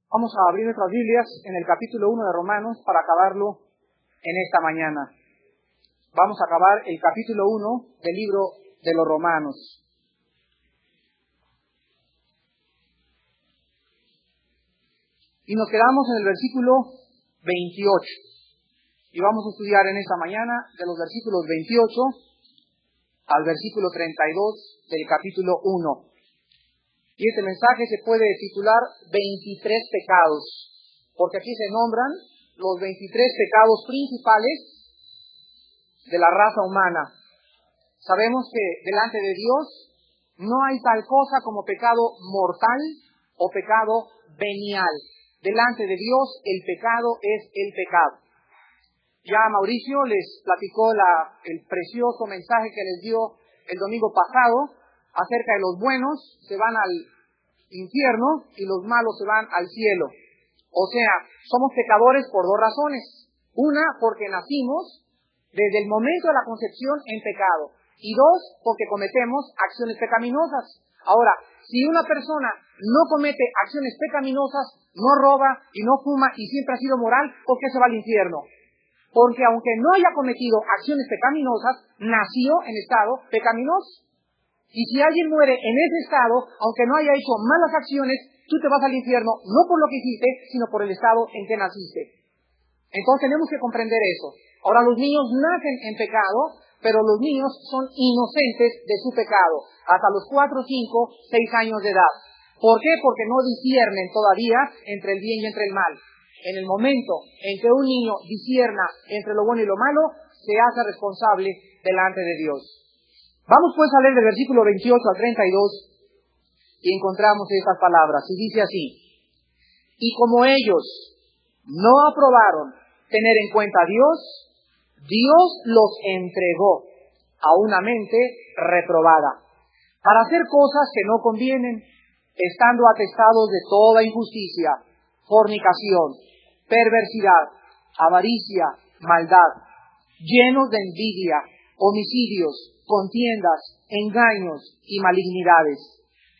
Vamos a abrir nuestras Biblias en el capítulo 1 de Romanos para acabarlo en esta mañana. Vamos a acabar el capítulo 1 del libro de los Romanos. Y nos quedamos en el versículo 28. Y vamos a estudiar en esta mañana de los versículos 28 al versículo 32 del capítulo 1. Y este mensaje se puede titular 23 pecados, porque aquí se nombran los 23 pecados principales de la raza humana. Sabemos que delante de Dios no hay tal cosa como pecado mortal o pecado venial. Delante de Dios el pecado es el pecado. Ya Mauricio les platicó el precioso mensaje que les dio el domingo pasado, acerca de los buenos se van al infierno y los malos se van al cielo. O sea, somos pecadores por dos razones. Una, porque nacimos desde el momento de la concepción en pecado. Y dos, porque cometemos acciones pecaminosas. Ahora, si una persona no comete acciones pecaminosas, no roba y no fuma y siempre ha sido moral, ¿por qué se va al infierno? Porque aunque no haya cometido acciones pecaminosas, nació en estado pecaminoso. Y si alguien muere en ese estado, aunque no haya hecho malas acciones, tú te vas al infierno, no por lo que hiciste, sino por el estado en que naciste. Entonces tenemos que comprender eso. Ahora, los niños nacen en pecado, pero los niños son inocentes de su pecado, hasta los 4, 5, 6 años de edad. ¿Por qué? Porque no disciernen todavía entre el bien y entre el mal. En el momento en que un niño discierna entre lo bueno y lo malo, se hace responsable delante de Dios. Vamos pues a leer del versículo 28 al 32 y encontramos estas palabras. Y dice así: y como ellos no aprobaron tener en cuenta a Dios, Dios los entregó a una mente reprobada para hacer cosas que no convienen, estando atestados de toda injusticia, fornicación, perversidad, avaricia, maldad, llenos de envidia, homicidios, contiendas, engaños y malignidades,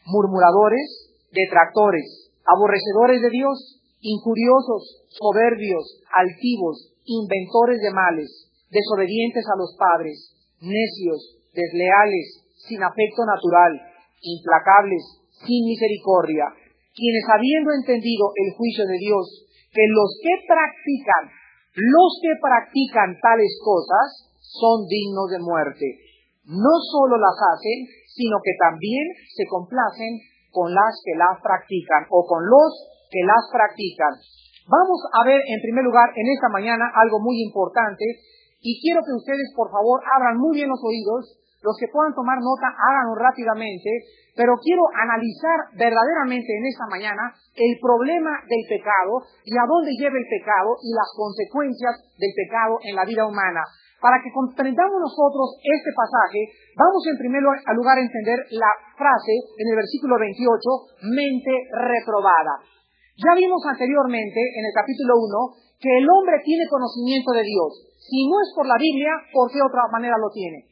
murmuradores, detractores, aborrecedores de Dios, injuriosos, soberbios, altivos, inventores de males, desobedientes a los padres, necios, desleales, sin afecto natural, implacables, sin misericordia, quienes habiendo entendido el juicio de Dios, que los que practican tales cosas son dignos de muerte, no solo las hacen, sino que también se complacen con las que las practican o con los que las practican. Vamos a ver en primer lugar en esta mañana algo muy importante y quiero que ustedes por favor abran muy bien los oídos, los que puedan tomar nota háganlo rápidamente, pero quiero analizar verdaderamente en esta mañana el problema del pecado y a dónde lleva el pecado y las consecuencias del pecado en la vida humana. Para que comprendamos nosotros este pasaje, vamos en primer lugar a entender la frase en el versículo 28, mente reprobada. Ya vimos anteriormente en el capítulo 1 que el hombre tiene conocimiento de Dios. Si no es por la Biblia, ¿por qué otra manera lo tiene?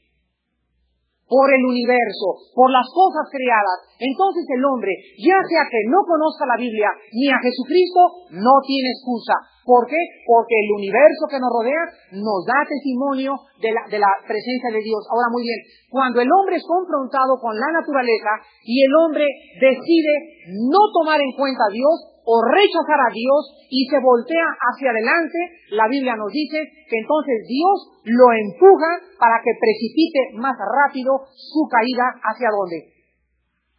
Por el universo, por las cosas creadas. Entonces el hombre, ya sea que no conozca la Biblia ni a Jesucristo, no tiene excusa. ¿Por qué? Porque el universo que nos rodea nos da testimonio de la presencia de Dios. Ahora muy bien, cuando el hombre es confrontado con la naturaleza y el hombre decide no tomar en cuenta a Dios o rechazar a Dios y se voltea hacia adelante, la Biblia nos dice que entonces Dios lo empuja para que precipite más rápido su caída. ¿Hacia dónde?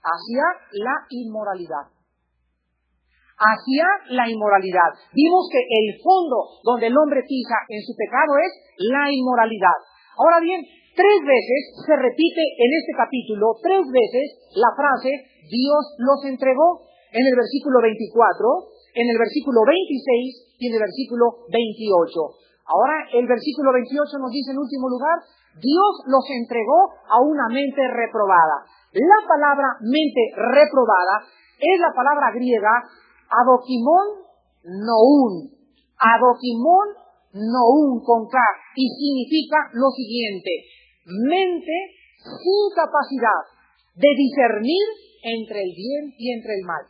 Hacia la inmoralidad. Hacia la inmoralidad. Vimos que el fondo donde el hombre pisa en su pecado es la inmoralidad. Ahora bien, 3 veces se repite en este capítulo, 3 veces la frase Dios los entregó. En el versículo 24, en el versículo 26 y en el versículo 28. Ahora el versículo 28 nos dice en último lugar, Dios los entregó a una mente reprobada. La palabra mente reprobada es la palabra griega adokimon noun. Adokimon noun con K y significa lo siguiente: mente sin capacidad de discernir entre el bien y entre el mal.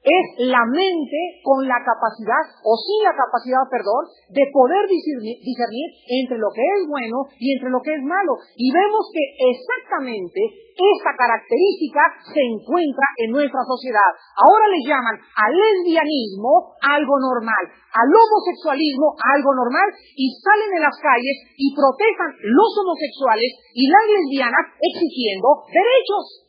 es la mente con la capacidad, o sin la capacidad, de poder discernir entre lo que es bueno y entre lo que es malo. Y vemos que exactamente esta característica se encuentra en nuestra sociedad. Ahora le llaman al lesbianismo algo normal, al homosexualismo algo normal, y salen en las calles y protestan los homosexuales y las lesbianas exigiendo derechos.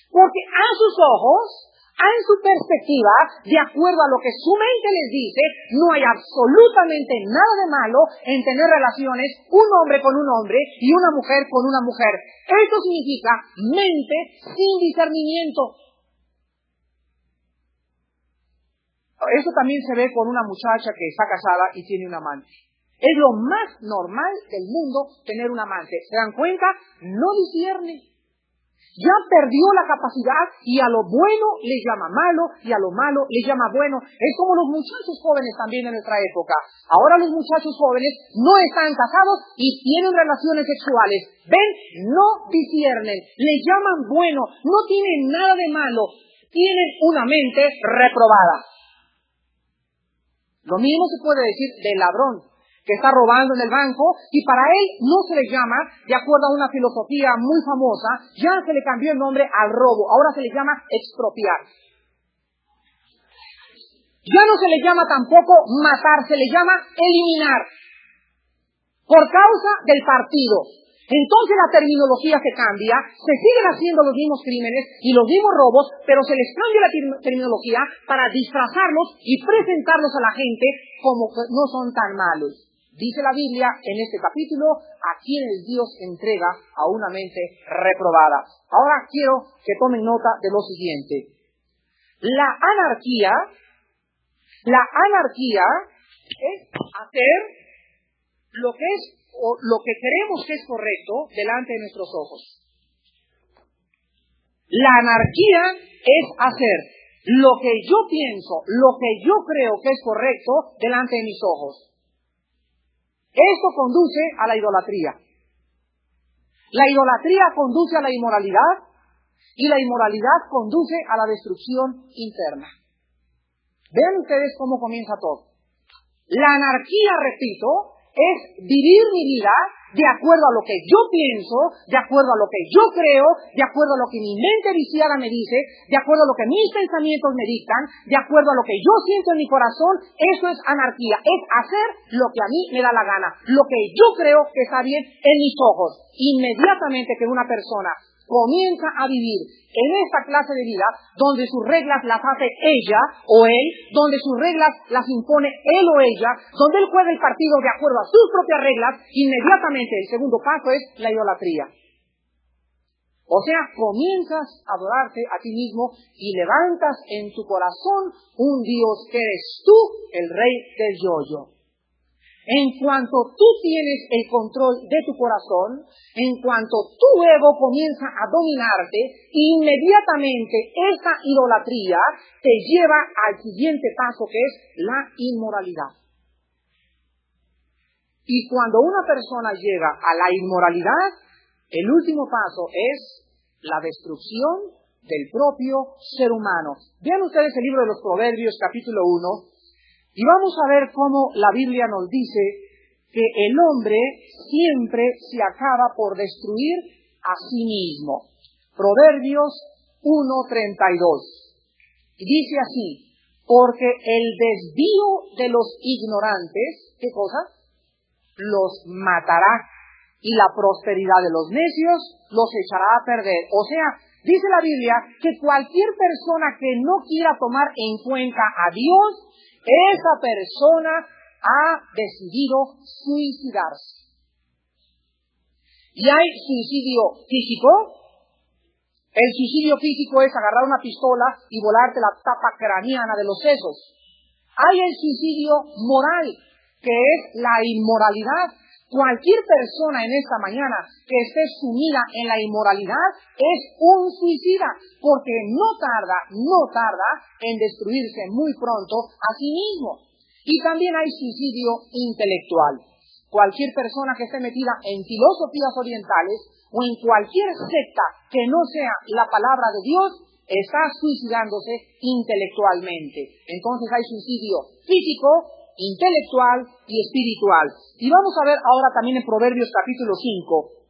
Porque a sus ojos, en su perspectiva, de acuerdo a lo que su mente les dice, no hay absolutamente nada de malo en tener relaciones un hombre con un hombre y una mujer con una mujer. Esto significa mente sin discernimiento. Eso también se ve con una muchacha que está casada y tiene un amante. Es lo más normal del mundo tener un amante. ¿Se dan cuenta? No discierne. Ya perdió la capacidad y a lo bueno le llama malo y a lo malo le llama bueno. Es como los muchachos jóvenes también en nuestra época. Ahora los muchachos jóvenes no están casados y tienen relaciones sexuales. ¿Ven? No disciernen. Le llaman bueno. No tienen nada de malo. Tienen una mente reprobada. Lo mismo se puede decir del ladrón que está robando en el banco, y para él no se le llama, de acuerdo a una filosofía muy famosa, ya se le cambió el nombre al robo, ahora se le llama expropiar. Ya no se le llama tampoco matar, se le llama eliminar, por causa del partido. Entonces la terminología se cambia, se siguen haciendo los mismos crímenes y los mismos robos, pero se les cambia la terminología para disfrazarlos y presentarlos a la gente como que no son tan malos. Dice la Biblia en este capítulo a quienes Dios entrega a una mente reprobada. Ahora quiero que tomen nota de lo siguiente. La anarquía es hacer lo que es o lo que creemos que es correcto delante de nuestros ojos. La anarquía es hacer lo que yo pienso, lo que yo creo que es correcto delante de mis ojos. Esto conduce a la idolatría. La idolatría conduce a la inmoralidad y la inmoralidad conduce a la destrucción interna. Vean ustedes cómo comienza todo. La anarquía, repito, es vivir mi vida de acuerdo a lo que yo pienso, de acuerdo a lo que yo creo, de acuerdo a lo que mi mente viciada me dice, de acuerdo a lo que mis pensamientos me dictan, de acuerdo a lo que yo siento en mi corazón. Eso es anarquía, es hacer lo que a mí me da la gana, lo que yo creo que está bien en mis ojos. Inmediatamente que una persona comienza a vivir en esta clase de vida, donde sus reglas las hace ella o él, donde sus reglas las impone él o ella, donde él juega el partido de acuerdo a sus propias reglas, inmediatamente el segundo paso es la idolatría. O sea, comienzas a adorarte a ti mismo y levantas en tu corazón un Dios que eres tú, el rey del yo-yo. En cuanto tú tienes el control de tu corazón, en cuanto tu ego comienza a dominarte, inmediatamente esa idolatría te lleva al siguiente paso, que es la inmoralidad. Y cuando una persona llega a la inmoralidad, el último paso es la destrucción del propio ser humano. Vean ustedes el libro de los Proverbios, capítulo 1, y vamos a ver cómo la Biblia nos dice que el hombre siempre se acaba por destruir a sí mismo. Proverbios 1:32. Y dice así: porque el desvío de los ignorantes, ¿qué cosa? Los matará, y la prosperidad de los necios los echará a perder. O sea, dice la Biblia que cualquier persona que no quiera tomar en cuenta a Dios, esa persona ha decidido suicidarse. Y hay suicidio físico. El suicidio físico es agarrar una pistola y volarte la tapa craneana de los sesos. Hay el suicidio moral, que es la inmoralidad. Cualquier persona en esta mañana que esté sumida en la inmoralidad es un suicida, porque no tarda en destruirse muy pronto a sí mismo. Y también hay suicidio intelectual. Cualquier persona que esté metida en filosofías orientales o en cualquier secta que no sea la palabra de Dios, está suicidándose intelectualmente. Entonces hay suicidio físico, intelectual y espiritual. Y vamos a ver ahora también en Proverbios capítulo 5,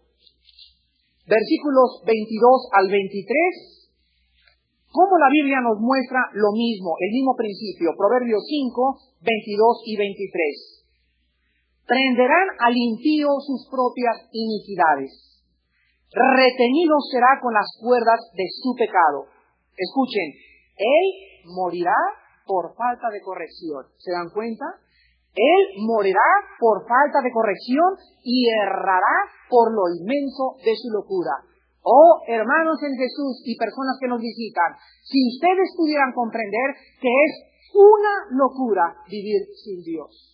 versículos 22 al 23, cómo la Biblia nos muestra lo mismo, el mismo principio. Proverbios 5, 22 y 23. Prenderán al impío sus propias iniquidades. Retenido será con las cuerdas de su pecado. Escuchen, él morirá por falta de corrección. ¿Se dan cuenta? Él morirá por falta de corrección y errará por lo inmenso de su locura. Oh, hermanos en Jesús y personas que nos visitan, si ustedes pudieran comprender que es una locura vivir sin Dios.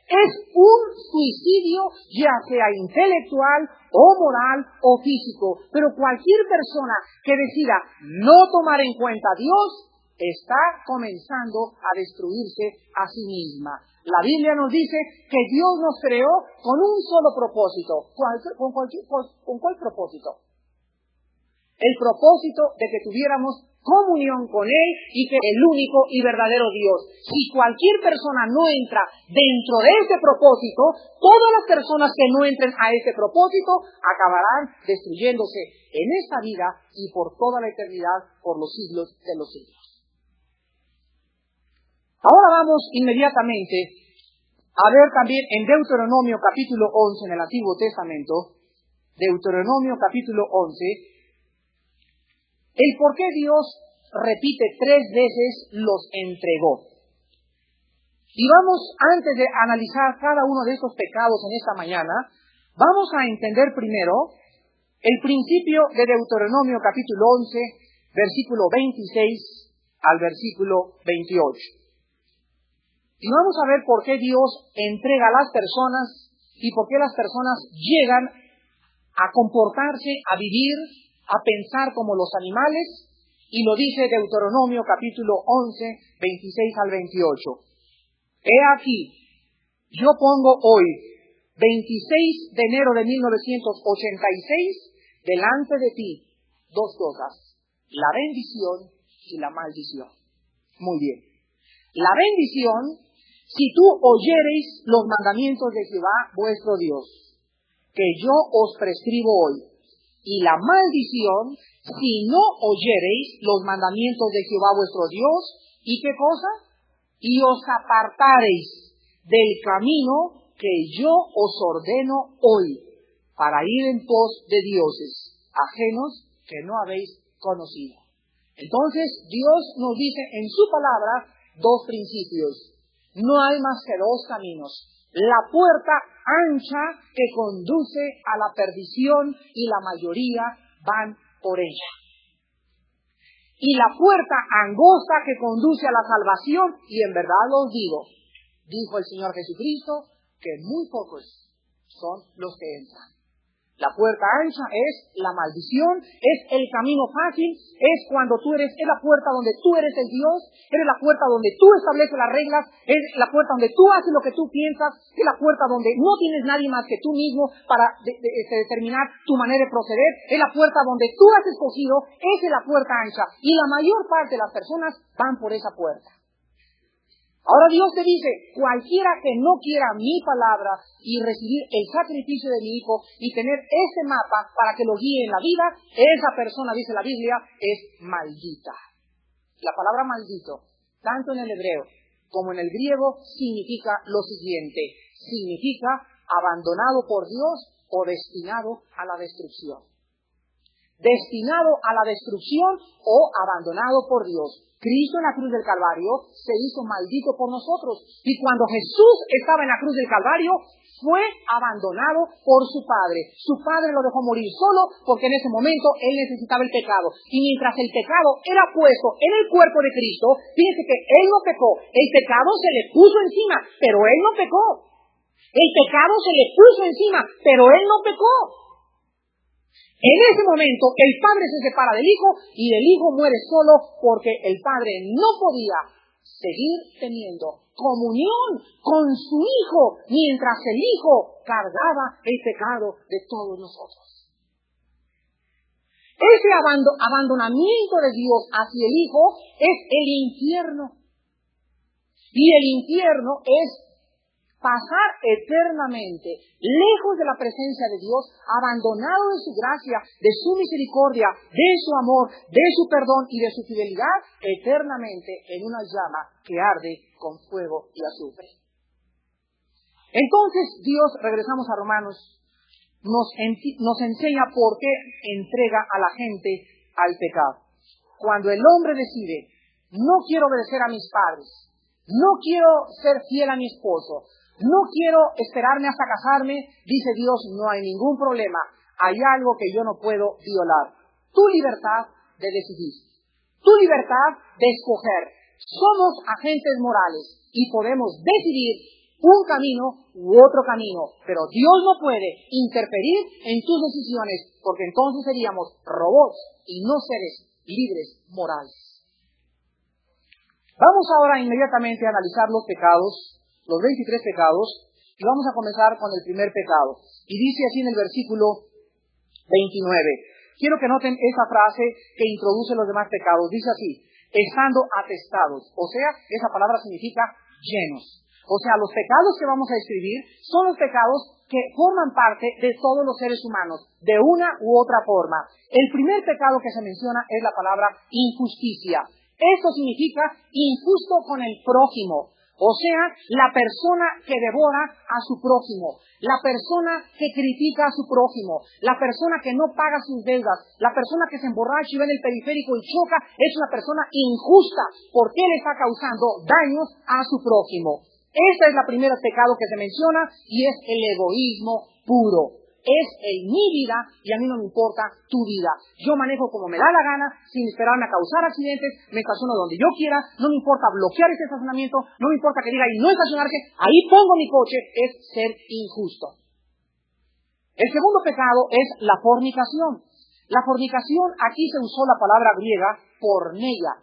Es un suicidio, ya sea intelectual o moral o físico, pero cualquier persona que decida no tomar en cuenta a Dios está comenzando a destruirse a sí misma. La Biblia nos dice que Dios nos creó con un solo propósito. ¿Con cuál propósito? El propósito de que tuviéramos comunión con Él y que el único y verdadero Dios. Si cualquier persona no entra dentro de ese propósito, todas las personas que no entren a ese propósito acabarán destruyéndose en esta vida y por toda la eternidad, por los siglos de los siglos. Ahora vamos inmediatamente a ver también en Deuteronomio capítulo 11 en el Antiguo Testamento, Deuteronomio capítulo 11, el por qué Dios repite 3 veces los entregó. Y vamos, antes de analizar cada uno de estos pecados en esta mañana, vamos a entender primero el principio de Deuteronomio capítulo 11, versículo 26 al versículo 28. Y vamos a ver por qué Dios entrega a las personas y por qué las personas llegan a comportarse, a vivir, a pensar como los animales, y lo dice Deuteronomio capítulo 11, 26 al 28. He aquí, yo pongo hoy, 26 de enero de 1986, delante de ti, 2 cosas, la bendición y la maldición. Muy bien. La bendición, si tú oyereis los mandamientos de Jehová vuestro Dios, que yo os prescribo hoy, y la maldición, si no oyereis los mandamientos de Jehová vuestro Dios, ¿y qué cosa? Y os apartareis del camino que yo os ordeno hoy, para ir en pos de dioses ajenos que no habéis conocido. Entonces, Dios nos dice en su palabra 2 principios. No hay más que 2 caminos. La puerta ancha que conduce a la perdición y la mayoría van por ella. Y la puerta angosta que conduce a la salvación, y en verdad os digo, dijo el Señor Jesucristo, que muy pocos son los que entran. La puerta ancha es la maldición, es el camino fácil, es cuando es la puerta donde tú eres el Dios, eres la puerta donde tú estableces las reglas, es la puerta donde tú haces lo que tú piensas, es la puerta donde no tienes nadie más que tú mismo para determinar tu manera de proceder, es la puerta donde tú has escogido, esa es la puerta ancha. Y la mayor parte de las personas van por esa puerta. Ahora Dios te dice, cualquiera que no quiera mi palabra y recibir el sacrificio de mi Hijo y tener ese mapa para que lo guíe en la vida, esa persona, dice la Biblia, es maldita. La palabra maldito, tanto en el hebreo como en el griego, significa lo siguiente, significa abandonado por Dios o destinado a la destrucción. Destinado a la destrucción o abandonado por Dios. Cristo en la cruz del Calvario se hizo maldito por nosotros. Y cuando Jesús estaba en la cruz del Calvario, fue abandonado por su Padre. Su Padre lo dejó morir solo porque en ese momento Él necesitaba el pecado. Y mientras el pecado era puesto en el cuerpo de Cristo, fíjense que Él no pecó. El pecado se le puso encima, pero Él no pecó. El pecado se le puso encima, pero Él no pecó. En ese momento, el Padre se separa del Hijo y el Hijo muere solo porque el Padre no podía seguir teniendo comunión con su Hijo mientras el Hijo cargaba el pecado de todos nosotros. ese abandonamiento de Dios hacia el Hijo es el infierno. Y el infierno es pasar eternamente lejos de la presencia de Dios, abandonado de su gracia, de su misericordia, de su amor, de su perdón y de su fidelidad, eternamente en una llama que arde con fuego y azufre. Entonces Dios, regresamos a Romanos, nos enseña por qué entrega a la gente al pecado. Cuando el hombre decide, no quiero obedecer a mis padres, no quiero ser fiel a mi esposo, no quiero esperarme hasta casarme, dice Dios, no hay ningún problema, hay algo que yo no puedo violar. Tu libertad de decidir, tu libertad de escoger. Somos agentes morales y podemos decidir un camino u otro camino, pero Dios no puede interferir en tus decisiones, porque entonces seríamos robots y no seres libres morales. Vamos ahora inmediatamente a analizar los pecados, los 23 pecados, y vamos a comenzar con el primer pecado. Y dice así en el versículo 29. Quiero que noten esa frase que introduce los demás pecados. Dice así, estando atestados. O sea, esa palabra significa llenos. O sea, los pecados que vamos a escribir son los pecados que forman parte de todos los seres humanos, de una u otra forma. El primer pecado que se menciona es la palabra injusticia. Esto significa injusto con el prójimo. O sea, la persona que devora a su prójimo, la persona que critica a su prójimo, la persona que no paga sus deudas, la persona que se emborracha y va en el periférico y choca, es una persona injusta porque le está causando daños a su prójimo. Este es el primer pecado que se menciona y es el egoísmo puro. Es el mi vida y a mí no me importa tu vida. Yo manejo como me da la gana, sin esperarme a causar accidentes, me estaciono donde yo quiera, no me importa bloquear ese estacionamiento, no me importa que diga y no estacionarse, ahí pongo mi coche, es ser injusto. El segundo pecado es la fornicación. La fornicación, aquí se usó la palabra griega porneia,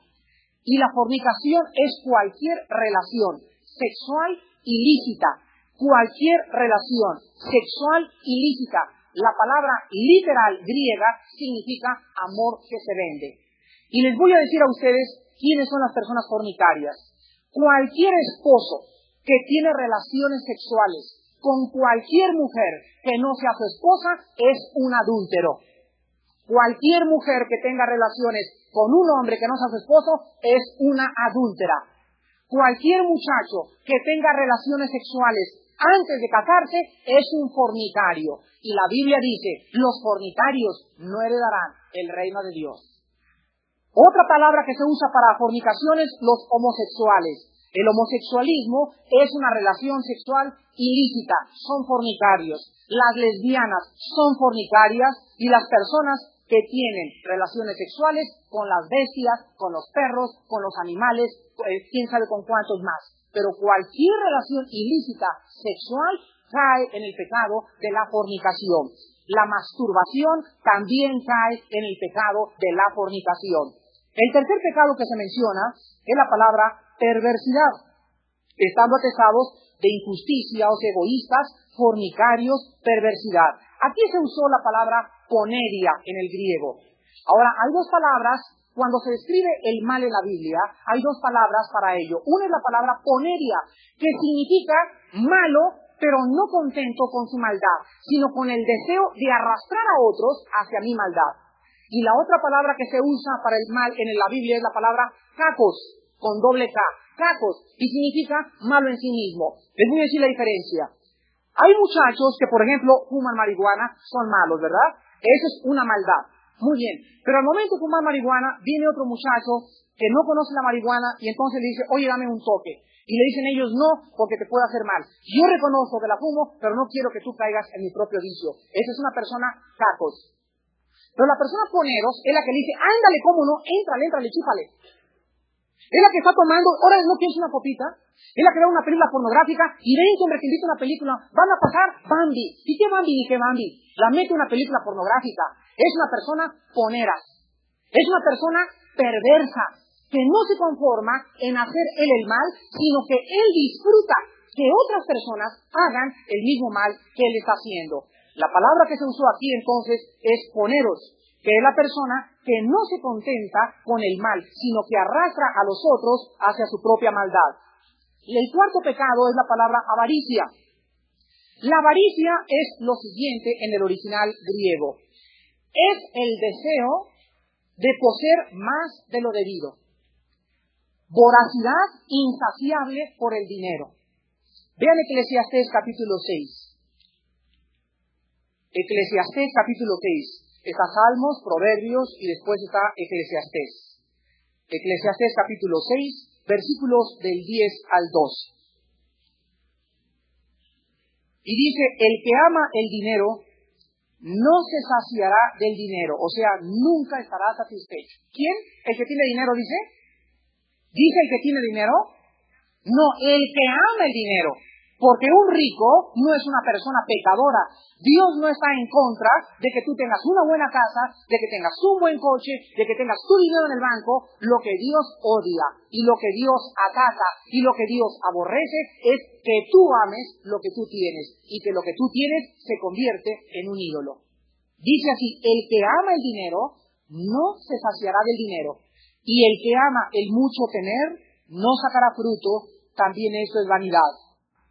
y la fornicación es cualquier relación sexual ilícita. Cualquier relación sexual ilícita. La palabra literal griega significa amor que se vende. Y les voy a decir a ustedes quiénes son las personas fornicarias. Cualquier esposo que tiene relaciones sexuales con cualquier mujer que no sea su esposa es un adúltero. Cualquier mujer que tenga relaciones con un hombre que no sea su esposo es una adúltera. Cualquier muchacho que tenga relaciones sexuales antes de casarse es un fornicario. Y la Biblia dice, los fornicarios no heredarán el reino de Dios. Otra palabra que se usa para fornicación es los homosexuales. El homosexualismo es una relación sexual ilícita, son fornicarios. Las lesbianas son fornicarias y las personas que tienen relaciones sexuales con las bestias, con los perros, con los animales, quién sabe con cuántos más. Pero cualquier relación ilícita sexual cae en el pecado de la fornicación. La masturbación también cae en el pecado de la fornicación. El tercer pecado que se menciona es la palabra perversidad. Estando atestados de injusticia, o sea, egoístas, fornicarios, perversidad. Aquí se usó la palabra poneria en el griego. Ahora, hay dos palabras. Cuando se describe el mal en la Biblia, hay dos palabras para ello. Una es la palabra poneria, que significa malo, pero no contento con su maldad, sino con el deseo de arrastrar a otros hacia mi maldad. Y la otra palabra que se usa para el mal en la Biblia es la palabra kakos, con doble K, kakos, y significa malo en sí mismo. Les voy a decir la diferencia. Hay muchachos que, por ejemplo, fuman marihuana, son malos, ¿verdad? Eso es una maldad. Muy bien, pero al momento de fumar marihuana, viene otro muchacho que no conoce la marihuana y entonces le dice, oye, dame un toque. Y le dicen ellos, no, porque te puede hacer mal. Yo reconozco que la fumo, pero no quiero que tú caigas en mi propio vicio. Esa es una persona cacos. Pero la persona poneros es la que le dice, ándale, cómo no, éntrale, chúpale. Es la que está tomando, ahora no quieres una copita. Es la que ve una película pornográfica y ven que hombre que invita una película, van a pasar Bambi. ¿Y qué Bambi ni qué Bambi? La mete una película pornográfica. Es una persona ponera. Es una persona perversa, que no se conforma en hacer él el mal, sino que él disfruta que otras personas hagan el mismo mal que él está haciendo. La palabra que se usó aquí entonces es poneros. que es la persona que no se contenta con el mal, sino que arrastra a los otros hacia su propia maldad. Y el cuarto pecado es la palabra avaricia. La avaricia es lo siguiente en el original griego. Es el deseo de poseer más de lo debido. Voracidad insaciable por el dinero. Vean Eclesiastés capítulo 6. Eclesiastés capítulo 6. Está Salmos, Proverbios y después está Eclesiastés. Eclesiastés capítulo 6, versículos del 10 al 12. Y dice, el que ama el dinero no se saciará del dinero, o sea, nunca estará satisfecho. ¿Quién? ¿El que tiene dinero dice? ¿Dice el que tiene dinero? No, el que ama el dinero. Porque un rico no es una persona pecadora. Dios no está en contra de que tú tengas una buena casa, de que tengas un buen coche, de que tengas tu dinero en el banco. Lo que Dios odia y lo que Dios ataca y lo que Dios aborrece es que tú ames lo que tú tienes y que lo que tú tienes se convierte en un ídolo. Dice así, el que ama el dinero no se saciará del dinero y el que ama el mucho tener no sacará fruto, también eso es vanidad.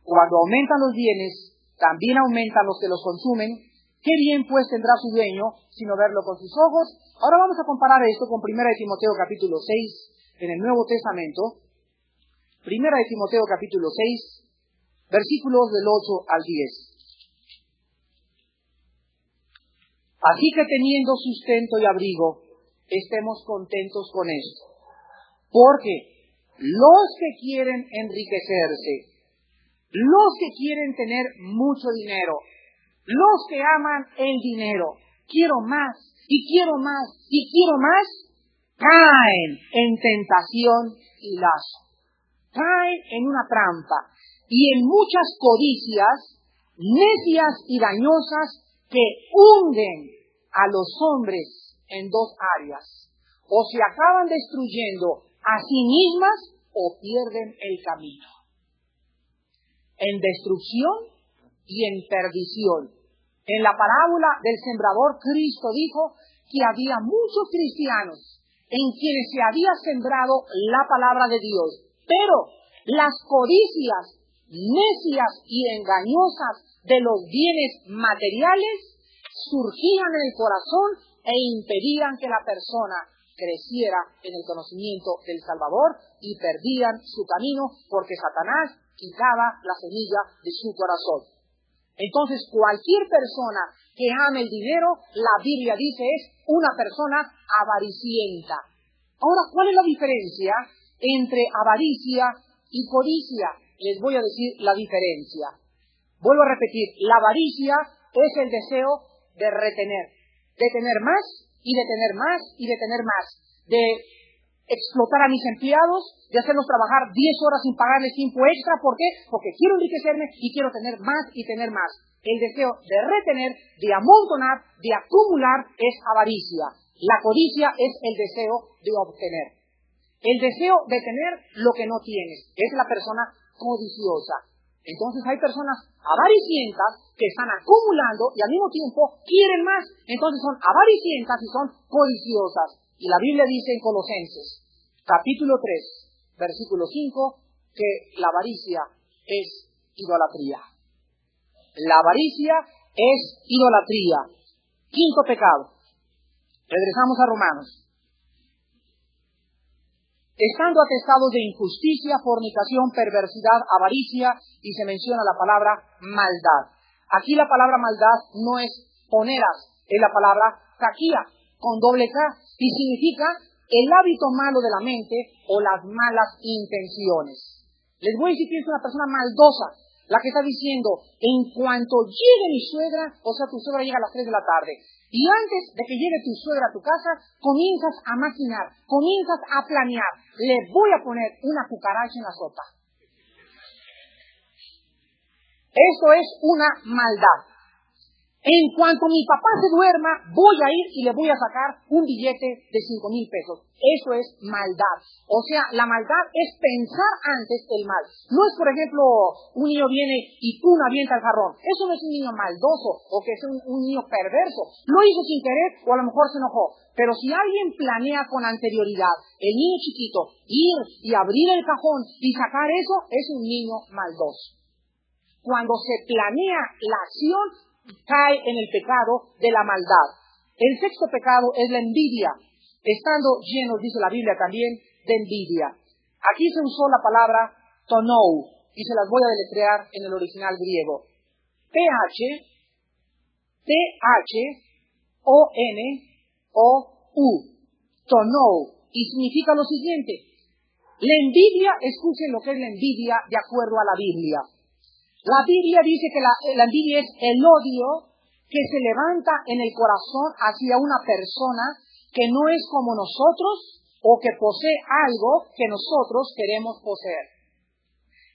Cuando aumentan los bienes, también aumentan los que los consumen. ¿Qué bien pues tendrá su dueño, sino verlo con sus ojos? Ahora vamos a comparar esto con 1 Timoteo capítulo 6, en el Nuevo Testamento. 1 Timoteo capítulo 6, versículos del 8 al 10. Así que teniendo sustento y abrigo, estemos contentos con esto. Porque los que quieren enriquecerse, los que quieren tener mucho dinero, los que aman el dinero, quiero más, y quiero más, y quiero más, caen en tentación y lazo. Caen en una trampa y en muchas codicias necias y dañosas que hunden a los hombres en dos áreas. O se acaban destruyendo a sí mismas o pierden el camino. En destrucción y en perdición. En la parábola del sembrador, Cristo dijo que había muchos cristianos en quienes se había sembrado la palabra de Dios, pero las codicias necias y engañosas de los bienes materiales surgían en el corazón e impedían que la persona creciera en el conocimiento del Salvador y perdían su camino porque Satanás quitaba la semilla de su corazón. Entonces, cualquier persona que ame el dinero, la Biblia dice es una persona avaricienta. Ahora, ¿cuál es la diferencia entre avaricia y codicia? Les voy a decir la diferencia. Vuelvo a repetir, la avaricia es el deseo de retener, de tener más y de tener más y de tener más, de explotar a mis empleados, de hacerlos trabajar 10 horas sin pagarles tiempo extra. ¿Por qué? Porque quiero enriquecerme y quiero tener más y tener más. El deseo de retener, de amontonar, de acumular es avaricia. La codicia es el deseo de obtener. El deseo de tener lo que no tienes es la persona codiciosa. Entonces hay personas avaricientas que están acumulando y al mismo tiempo quieren más. Entonces son avaricientas y son codiciosas. Y la Biblia dice en Colosenses, capítulo 3, versículo 5, que la avaricia es idolatría. La avaricia es idolatría. Quinto pecado. Regresamos a Romanos. Estando atestados de injusticia, fornicación, perversidad, avaricia, y se menciona la palabra maldad. Aquí la palabra maldad no es poneras, es la palabra caquía, con doble K, y significa el hábito malo de la mente o las malas intenciones. Les voy a decir que es una persona maldosa, la que está diciendo, en cuanto llegue mi suegra, o sea, tu suegra llega a las 3 de la tarde, y antes de que llegue tu suegra a tu casa, comienzas a maquinar, comienzas a planear, le voy a poner una cucaracha en la sopa. Esto es una maldad. En cuanto mi papá se duerma, voy a ir y le voy a sacar un billete de 5,000 pesos. Eso es maldad. O sea, la maldad es pensar antes el mal. No es, por ejemplo, un niño viene y ¡pum! Avienta el jarrón. Eso no es un niño maldoso o que es un niño perverso. Lo hizo sin querer o a lo mejor se enojó. Pero si alguien planea con anterioridad, el niño chiquito, ir y abrir el cajón y sacar eso, es un niño maldoso. Cuando se planea la acción, cae en el pecado de la maldad. El sexto pecado es la envidia, estando llenos, dice la Biblia también, de envidia. Aquí se usó la palabra tonou, y se las voy a deletrear en el original griego. T-H-O-N-O-U, tonou, y significa lo siguiente. La envidia, escuchen lo que es la envidia de acuerdo a la Biblia. La Biblia dice que la envidia es el odio que se levanta en el corazón hacia una persona que no es como nosotros o que posee algo que nosotros queremos poseer.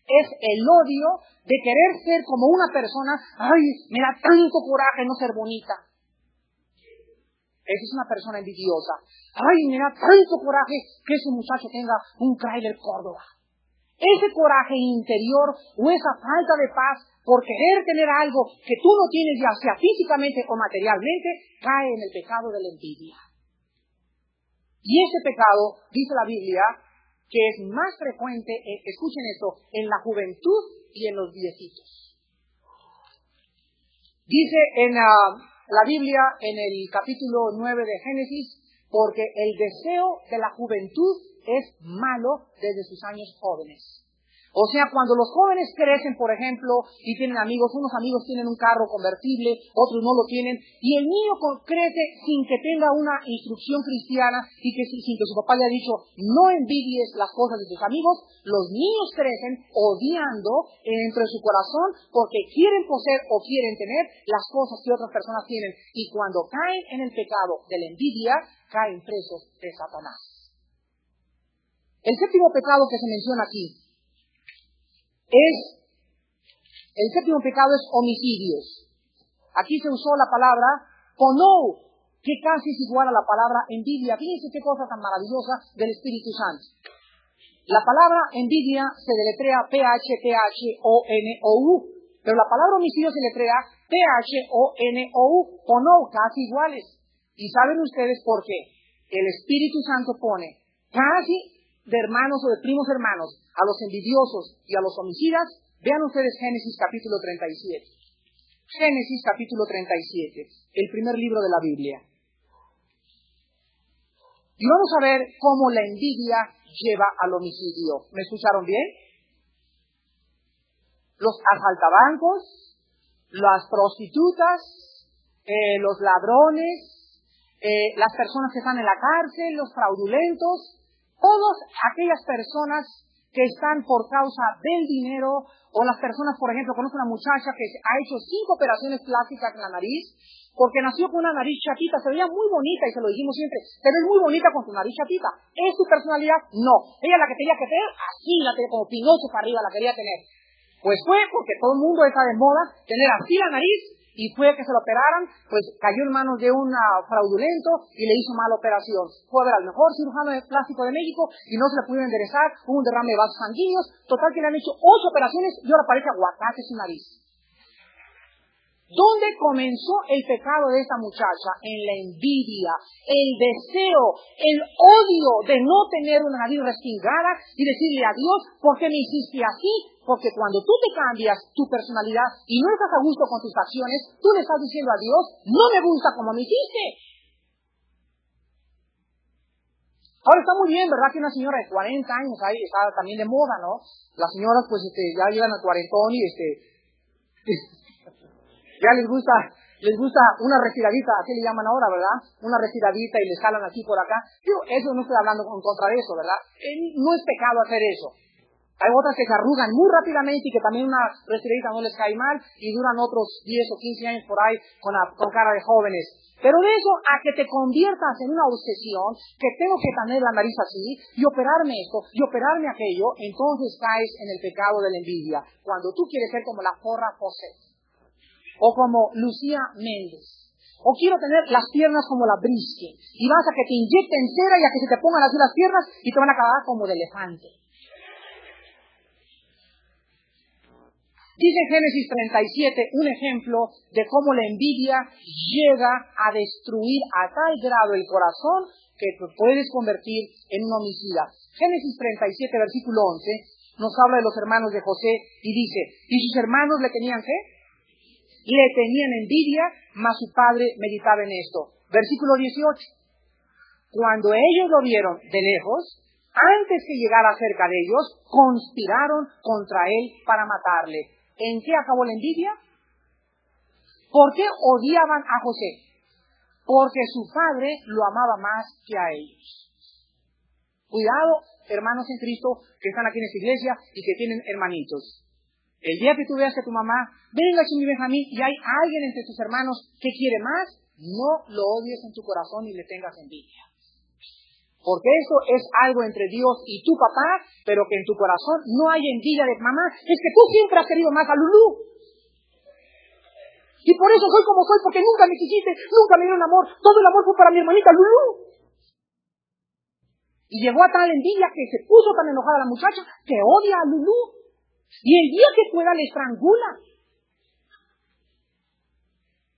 Es el odio de querer ser como una persona. ¡Ay, me da tanto coraje no ser bonita! Esa es una persona envidiosa. ¡Ay, me da tanto coraje que ese muchacho tenga un Chrysler Córdoba! Ese coraje interior o esa falta de paz por querer tener algo que tú no tienes, ya sea físicamente o materialmente, cae en el pecado de la envidia. Y ese pecado, dice la Biblia, que es más frecuente, escuchen esto, en la juventud y en los viejitos. Dice en la Biblia, en el capítulo 9 de Génesis, porque el deseo de la juventud es malo desde sus años jóvenes. O sea, cuando los jóvenes crecen, por ejemplo, y tienen amigos, unos amigos tienen un carro convertible, otros no lo tienen, y el niño crece sin que tenga una instrucción cristiana y que sin que su papá le haya dicho, no envidies las cosas de tus amigos, los niños crecen odiando dentro de su corazón porque quieren poseer o quieren tener las cosas que otras personas tienen. Y cuando caen en el pecado de la envidia, caen presos de Satanás. El séptimo pecado que se menciona aquí el séptimo pecado es homicidios. Aquí se usó la palabra ponou, que casi es igual a la palabra envidia. Fíjense qué cosa tan maravillosa del Espíritu Santo. La palabra envidia se deletrea P-H-T-H-O-N-O-U, pero la palabra homicidio se deletrea T-H-O-N-O-U, ponou, casi iguales. ¿Y saben ustedes por qué? El Espíritu Santo pone casi de hermanos o de primos hermanos, a los envidiosos y a los homicidas. Vean ustedes Génesis capítulo 37. Génesis capítulo 37, el primer libro de la Biblia. Y vamos a ver cómo la envidia lleva al homicidio. ¿Me escucharon bien? Los asaltabancos, las prostitutas, los ladrones, las personas que están en la cárcel, los fraudulentos, todas aquellas personas que están por causa del dinero, o las personas, por ejemplo, conozco una muchacha que ha hecho 5 operaciones plásticas en la nariz, porque nació con una nariz chatita, se veía muy bonita y se lo dijimos siempre, pero es muy bonita con su nariz chatita. ¿Es su personalidad? No. Ella la que tenía que tener, así la tenía, como Pinocho para arriba la quería tener. Pues fue porque todo el mundo está de moda tener así la nariz, y fue que se lo operaran, pues cayó en manos de un fraudulento y le hizo mala operación. Fue a ver al mejor cirujano plástico de México y no se le pudieron enderezar, hubo un derrame de vasos sanguíneos, total que le han hecho 8 operaciones y ahora parece aguacate su nariz. ¿Dónde comenzó el pecado de esta muchacha? En la envidia, el deseo, el odio de no tener una nariz respingada y decirle a Dios, ¿por qué me hiciste así? Porque cuando tú te cambias tu personalidad y no estás a gusto con tus acciones, tú le estás diciendo a Dios, no me gusta como me hiciste. Ahora está muy bien, ¿verdad? Que una señora de 40 años ahí está también de moda, ¿no? Las señoras pues ya llegan al cuarentón y ya les gusta una retiradita, así le llaman ahora, ¿verdad? Una retiradita y les jalan aquí por acá. Eso no estoy hablando en contra de eso, ¿verdad? No es pecado hacer eso. Hay otras que se arrugan muy rápidamente y que también una retiradita no les cae mal y duran otros 10 o 15 años por ahí con cara de jóvenes. Pero de eso a que te conviertas en una obsesión, que tengo que tener la nariz así y operarme esto y operarme aquello, entonces caes en el pecado de la envidia. Cuando tú quieres ser como la porra José. o como Lucía Méndez. O quiero tener las piernas como la Brisque. Y vas a que te inyecten cera y a que se te pongan así las piernas y te van a acabar como de elefante. Dice Génesis 37 un ejemplo de cómo la envidia llega a destruir a tal grado el corazón que te puedes convertir en un homicida. Génesis 37, versículo 11, nos habla de los hermanos de José y dice, ¿y sus hermanos le tenían qué? Le tenían envidia, mas su padre meditaba en esto. Versículo 18, cuando ellos lo vieron de lejos, antes que llegara cerca de ellos, conspiraron contra él para matarle. ¿En qué acabó la envidia? ¿Por qué odiaban a José? Porque su padre lo amaba más que a ellos. Cuidado, hermanos en Cristo que están aquí en esta iglesia y que tienen hermanitos. El día que tú veas que tu mamá, venga Chimi Benjamín, y hay alguien entre tus hermanos que quiere más, no lo odies en tu corazón y le tengas envidia. Porque eso es algo entre Dios y tu papá, pero que en tu corazón no hay envidia de mamá. Es que tú siempre has querido más a Lulú. Y por eso soy como soy, porque nunca me quisiste, nunca me dieron amor. Todo el amor fue para mi hermanita Lulú. Y llegó a tal envidia que se puso tan enojada la muchacha que odia a Lulú. Y el día que pueda le estrangula.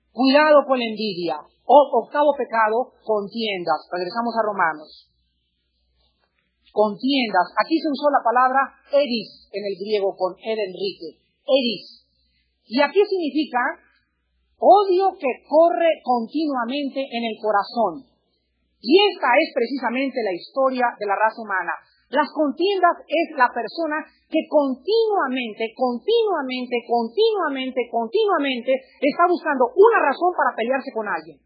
Cuidado con la envidia. Octavo pecado, contiendas. Regresamos a Romanos. Contiendas. Aquí se usó la palabra eris en el griego con Enrique. Eris. ¿Y aquí significa? Odio que corre continuamente en el corazón. Y esta es precisamente la historia de la raza humana. Las contiendas es la persona que continuamente está buscando una razón para pelearse con alguien.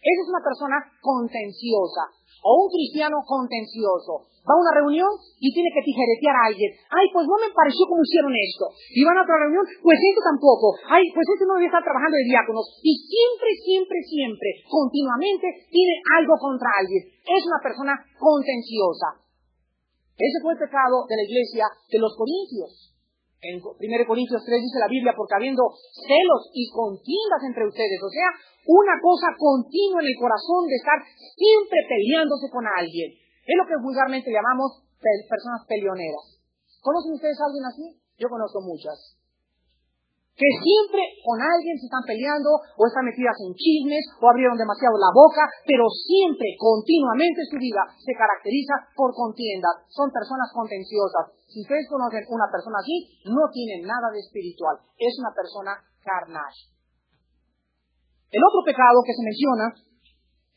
Esa es una persona contenciosa o un cristiano contencioso. Va a una reunión y tiene que tijeretear a alguien. Ay, pues no me pareció como hicieron esto. Y van a otra reunión, pues esto tampoco. Ay, pues este no debe estar trabajando de diáconos. Y siempre, continuamente tiene algo contra alguien. Es una persona contenciosa. Ese fue el pecado de la iglesia de los Corintios. En 1 Corintios 3 dice la Biblia, porque habiendo celos y contiendas entre ustedes, o sea, una cosa continua en el corazón de estar siempre peleándose con alguien. Es lo que vulgarmente llamamos personas peleoneras. ¿Conocen ustedes a alguien así? Yo conozco muchas. Que siempre con alguien se están peleando, o están metidas en chismes, o abrieron demasiado la boca, pero siempre, continuamente su vida se caracteriza por contiendas. Son personas contenciosas. Si ustedes conocen una persona así, no tienen nada de espiritual. Es una persona carnal. El otro pecado que se menciona,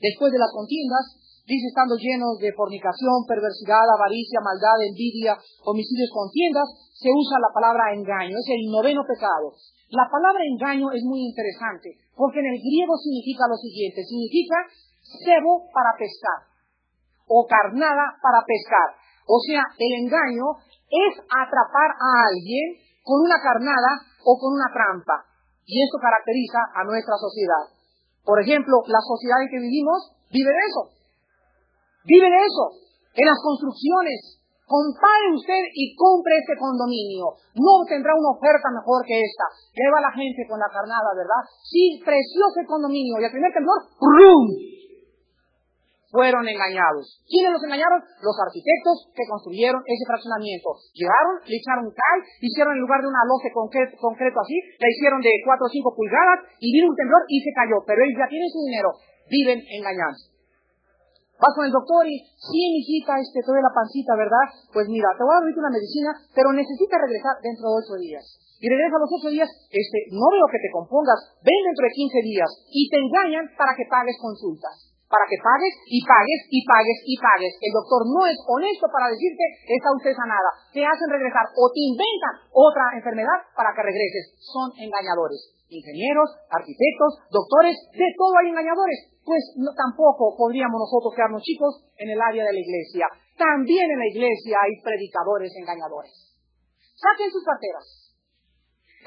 después de las contiendas, dice estando llenos de fornicación, perversidad, avaricia, maldad, envidia, homicidios, contiendas, se usa la palabra engaño. Es el noveno pecado. La palabra engaño es muy interesante, porque en el griego significa lo siguiente, significa cebo para pescar, o carnada para pescar. O sea, el engaño es atrapar a alguien con una carnada o con una trampa. Y esto caracteriza a nuestra sociedad. Por ejemplo, la sociedad en que vivimos vive de eso. Vive de eso. En las construcciones. Compare usted y compre este condominio. No tendrá una oferta mejor que esta. Lleva a la gente con la carnada, ¿verdad? Sí, precioso el condominio. Y al primer temblor, ¡prum! Fueron engañados. ¿Quiénes los engañaron? Los arquitectos que construyeron ese fraccionamiento. Llegaron, le echaron cal, hicieron en lugar de una losa concreto así, la hicieron de 4 o 5 pulgadas y vino un temblor y se cayó. Pero ellos ya tienen su dinero. Viven engañados. Vas con el doctor y, sí, mijita, te duele la pancita, ¿verdad? Pues mira, te voy a dar una medicina, pero necesitas regresar dentro de 8 días. Y regresa a los 8 días, no veo que te compongas, ven dentro de 15 días. Y te engañan para que pagues consultas. Para que pagues y pagues y pagues y pagues. El doctor no es honesto para decirte, está usted sanada. Te hacen regresar o te inventan otra enfermedad para que regreses. Son engañadores. Ingenieros, arquitectos, doctores, de todo hay engañadores. Pues no, tampoco podríamos nosotros quedarnos chicos en el área de la iglesia. También en la iglesia hay predicadores engañadores. Saquen sus carteras.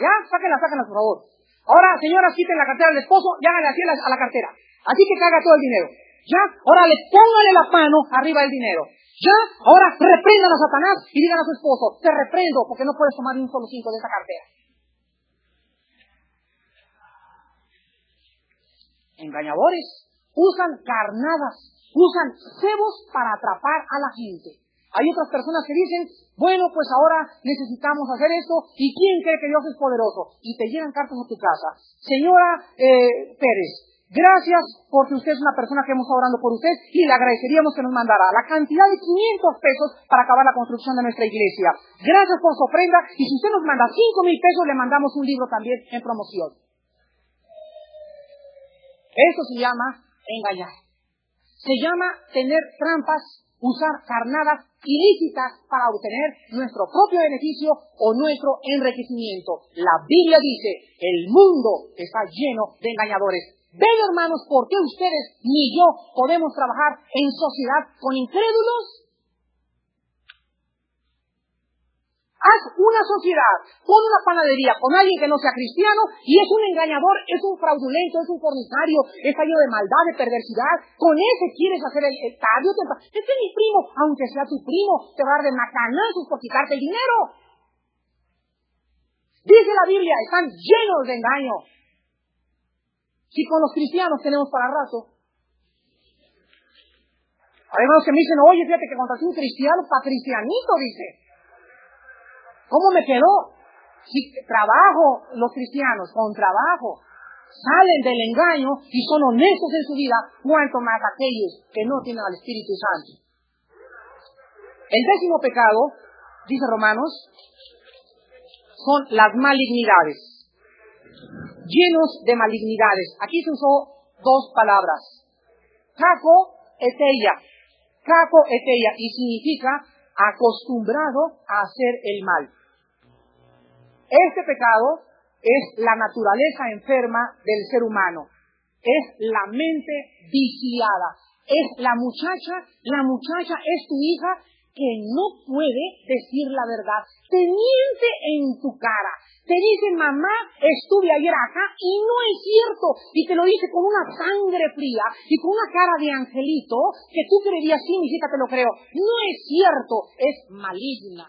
¿Ya? Sáquenlas, por favor. Ahora, señoras, quiten la cartera del esposo y háganle así a la cartera. Así que caga todo el dinero. ¿Ya? Ahora pónganle la mano arriba del dinero. ¿Ya? Ahora reprendan a Satanás y digan a su esposo, te reprendo porque no puedes tomar ni un solo 5 de esa cartera. engañadores, usan carnadas, usan cebos para atrapar a la gente. Hay otras personas que dicen, bueno, pues ahora necesitamos hacer esto, ¿y quién cree que Dios es poderoso? Y te llegan cartas a tu casa. Señora Pérez, gracias porque usted es una persona que hemos estado orando por usted y le agradeceríamos que nos mandara la cantidad de 500 pesos para acabar la construcción de nuestra iglesia. Gracias por su ofrenda y si usted nos manda 5,000 pesos, le mandamos un libro también en promoción. Eso se llama engañar. Se llama tener trampas, usar carnadas ilícitas para obtener nuestro propio beneficio o nuestro enriquecimiento. La Biblia dice, el mundo está lleno de engañadores. ¿Ven, hermanos, por qué ustedes ni yo podemos trabajar en sociedad con incrédulos? Haz una sociedad, pon una panadería con alguien que no sea cristiano y es un engañador, es un fraudulento, es un fornicario, está lleno de maldad, de perversidad. Con ese quieres hacer el estadio. Este es mi primo, aunque sea tu primo, te va a dar de macanazos por quitarte el dinero. Dice la Biblia, están llenos de engaño. Si con los cristianos tenemos para rato. Hay algunos que me dicen, oye, fíjate que contraté un cristiano para cristianito, dice. ¿Cómo me quedó? Si trabajo los cristianos, con trabajo, salen del engaño y son honestos en su vida, cuanto más aquellos que no tienen al Espíritu Santo. El 10º pecado, dice Romanos, son las malignidades. Llenos de malignidades. Aquí se usó 2 palabras. Caco, eteia. Caco, eteia. Y significa acostumbrado a hacer el mal. Este pecado es la naturaleza enferma del ser humano. Es la mente viciada. Es la muchacha es tu hija que no puede decir la verdad. Te miente en tu cara. Te dice, mamá, estuve ayer acá y no es cierto. Y te lo dice con una sangre fría y con una cara de angelito que tú creerías, sí, mi hijita, te lo creo. No es cierto, es maligna.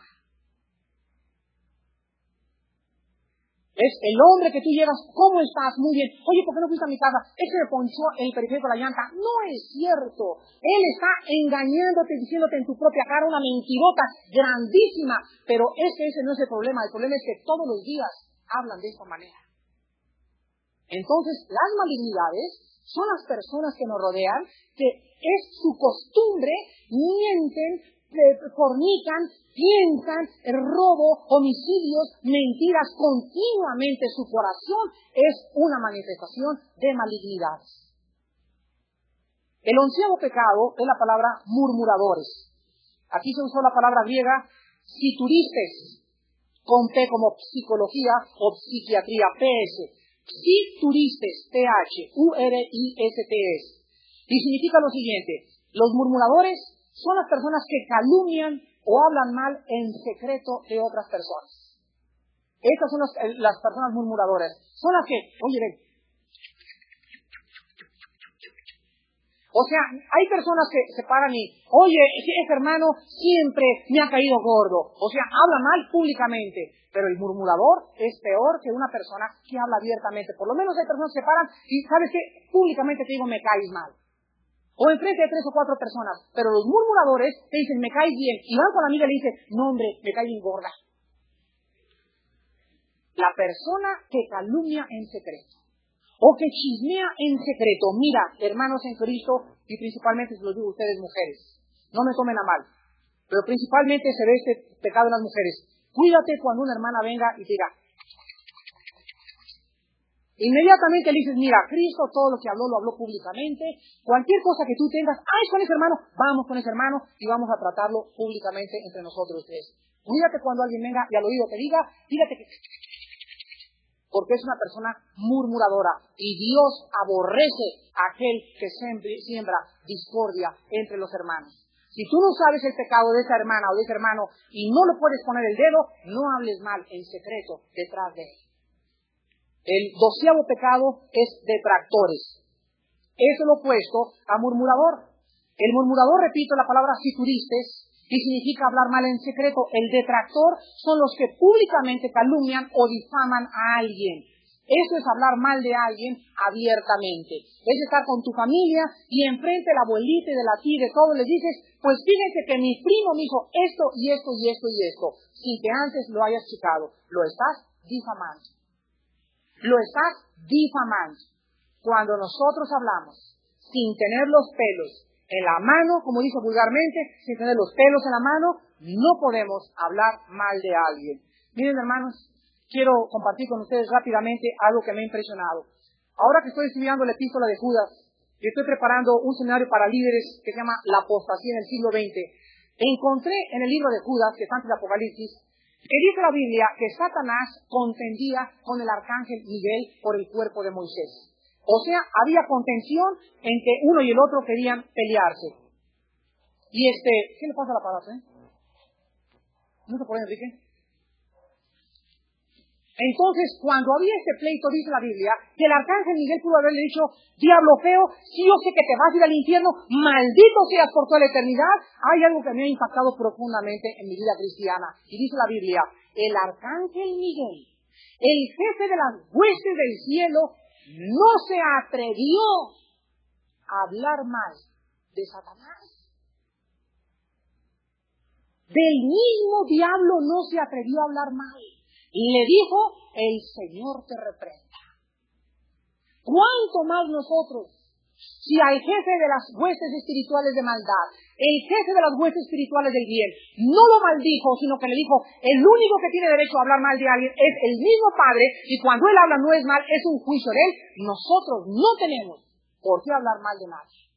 Es el hombre que tú llegas, ¿cómo estás? Muy bien. Oye, ¿por qué no fuiste a mi casa? Es que me ponchó el periférico de la llanta. No es cierto. Él está engañándote, diciéndote en tu propia cara una mentirota grandísima. Pero ese no es el problema. El problema es que todos los días hablan de esta manera. Entonces, las malignidades son las personas que nos rodean, que es su costumbre, mienten, fornican, piensan, robo, homicidios, mentiras continuamente. Su corazón es una manifestación de malignidades. El 11º pecado es la palabra murmuradores. Aquí se usó la palabra griega psituristes, con P como psicología o psiquiatría, PS. Psituristes, Thuristes. Y significa lo siguiente: los murmuradores son las personas que calumnian o hablan mal en secreto de otras personas. Estas son las personas murmuradoras. Son las que, oye, ven. O sea, hay personas que se paran y, oye, ese hermano siempre me ha caído gordo. O sea, habla mal públicamente. Pero el murmurador es peor que una persona que habla abiertamente. Por lo menos hay personas que se paran y, ¿sabes qué? Públicamente te digo, me caes mal. O enfrente de 3 o 4 personas. Pero los murmuradores te dicen, me caes bien. Y van con la amiga y le dicen, no hombre, me caes bien gorda. La persona que calumnia en secreto. O que chismea en secreto. Mira, hermanos en Cristo, y principalmente se los digo a ustedes mujeres. No me tomen a mal. Pero principalmente se ve este pecado en las mujeres. Cuídate cuando una hermana venga y te diga. Inmediatamente le dices, mira, Cristo todo lo que habló, lo habló públicamente. Cualquier cosa que tú tengas, es con ese hermano, vamos con ese hermano y vamos a tratarlo públicamente entre nosotros tres. Cuídate cuando alguien venga y al oído te diga, fíjate que... Porque es una persona murmuradora y Dios aborrece a aquel que siembra discordia entre los hermanos. Si tú no sabes el pecado de esa hermana o de ese hermano y no le puedes poner el dedo, no hables mal en secreto detrás de él. El 12º pecado es detractores. Es lo opuesto a murmurador. El murmurador, repito la palabra psituristes, y significa hablar mal en secreto. El detractor son los que públicamente calumnian o difaman a alguien. Eso es hablar mal de alguien abiertamente. Es estar con tu familia y enfrente de la abuelita y de la tía y de todo le dices, pues fíjense que mi primo me dijo esto y esto y esto y esto, sin que antes lo hayas checado. Lo estás difamando. Lo estás difamando. Cuando nosotros hablamos sin tener los pelos en la mano, como dice vulgarmente, sin tener los pelos en la mano, no podemos hablar mal de alguien. Miren, hermanos, quiero compartir con ustedes rápidamente algo que me ha impresionado. Ahora que estoy estudiando la epístola de Judas y estoy preparando un seminario para líderes que se llama La apostasía en el siglo XX, encontré en el libro de Judas, que es antes de Apocalipsis, que dice la Biblia que Satanás contendía con el arcángel Miguel por el cuerpo de Moisés. O sea, había contención en que uno y el otro querían pelearse. Y ¿qué le pasa a la palabra? ¿No se puede, Enrique? Entonces, cuando había este pleito, dice la Biblia, que el arcángel Miguel pudo haberle dicho, diablo feo, si yo sé que te vas a ir al infierno, maldito seas por toda la eternidad. Hay algo que me ha impactado profundamente en mi vida cristiana. Y dice la Biblia, el arcángel Miguel, el jefe de las huestes del cielo, no se atrevió a hablar mal de Satanás. Del mismo diablo no se atrevió a hablar mal. Y le dijo, el Señor te reprenda. ¿Cuánto más nosotros? Si al jefe de las huestes espirituales de maldad, el jefe de las huestes espirituales del bien, no lo maldijo, sino que le dijo, el único que tiene derecho a hablar mal de alguien es el mismo Padre, y cuando Él habla no es mal, es un juicio de Él, nosotros no tenemos por qué hablar mal de nadie.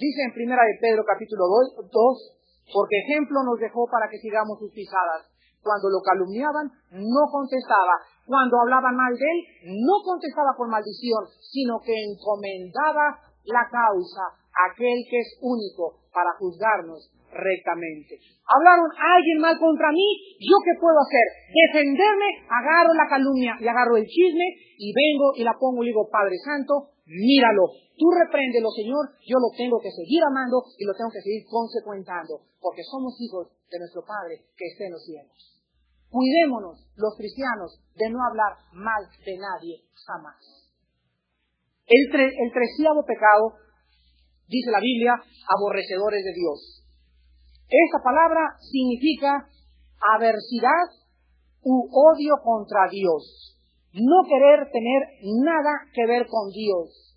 Dice en 1 de Pedro capítulo 2, porque ejemplo nos dejó para que sigamos sus pisadas. Cuando lo calumniaban, no contestaba. Cuando hablaban mal de él, no contestaba con maldición, sino que encomendaba la causa a aquel que es único para juzgarnos rectamente. Hablaron a alguien mal contra mí, ¿yo qué puedo hacer? Defenderme, agarro la calumnia y agarro el chisme y vengo y la pongo y digo, Padre Santo, míralo, tú repréndelo, Señor, yo lo tengo que seguir amando y lo tengo que seguir consecuentando, porque somos hijos de nuestro Padre que está en los cielos. Cuidémonos, los cristianos, de no hablar mal de nadie jamás. El 13º pecado, dice la Biblia, aborrecedores de Dios. Esta palabra significa aversidad u odio contra Dios. No querer tener nada que ver con Dios.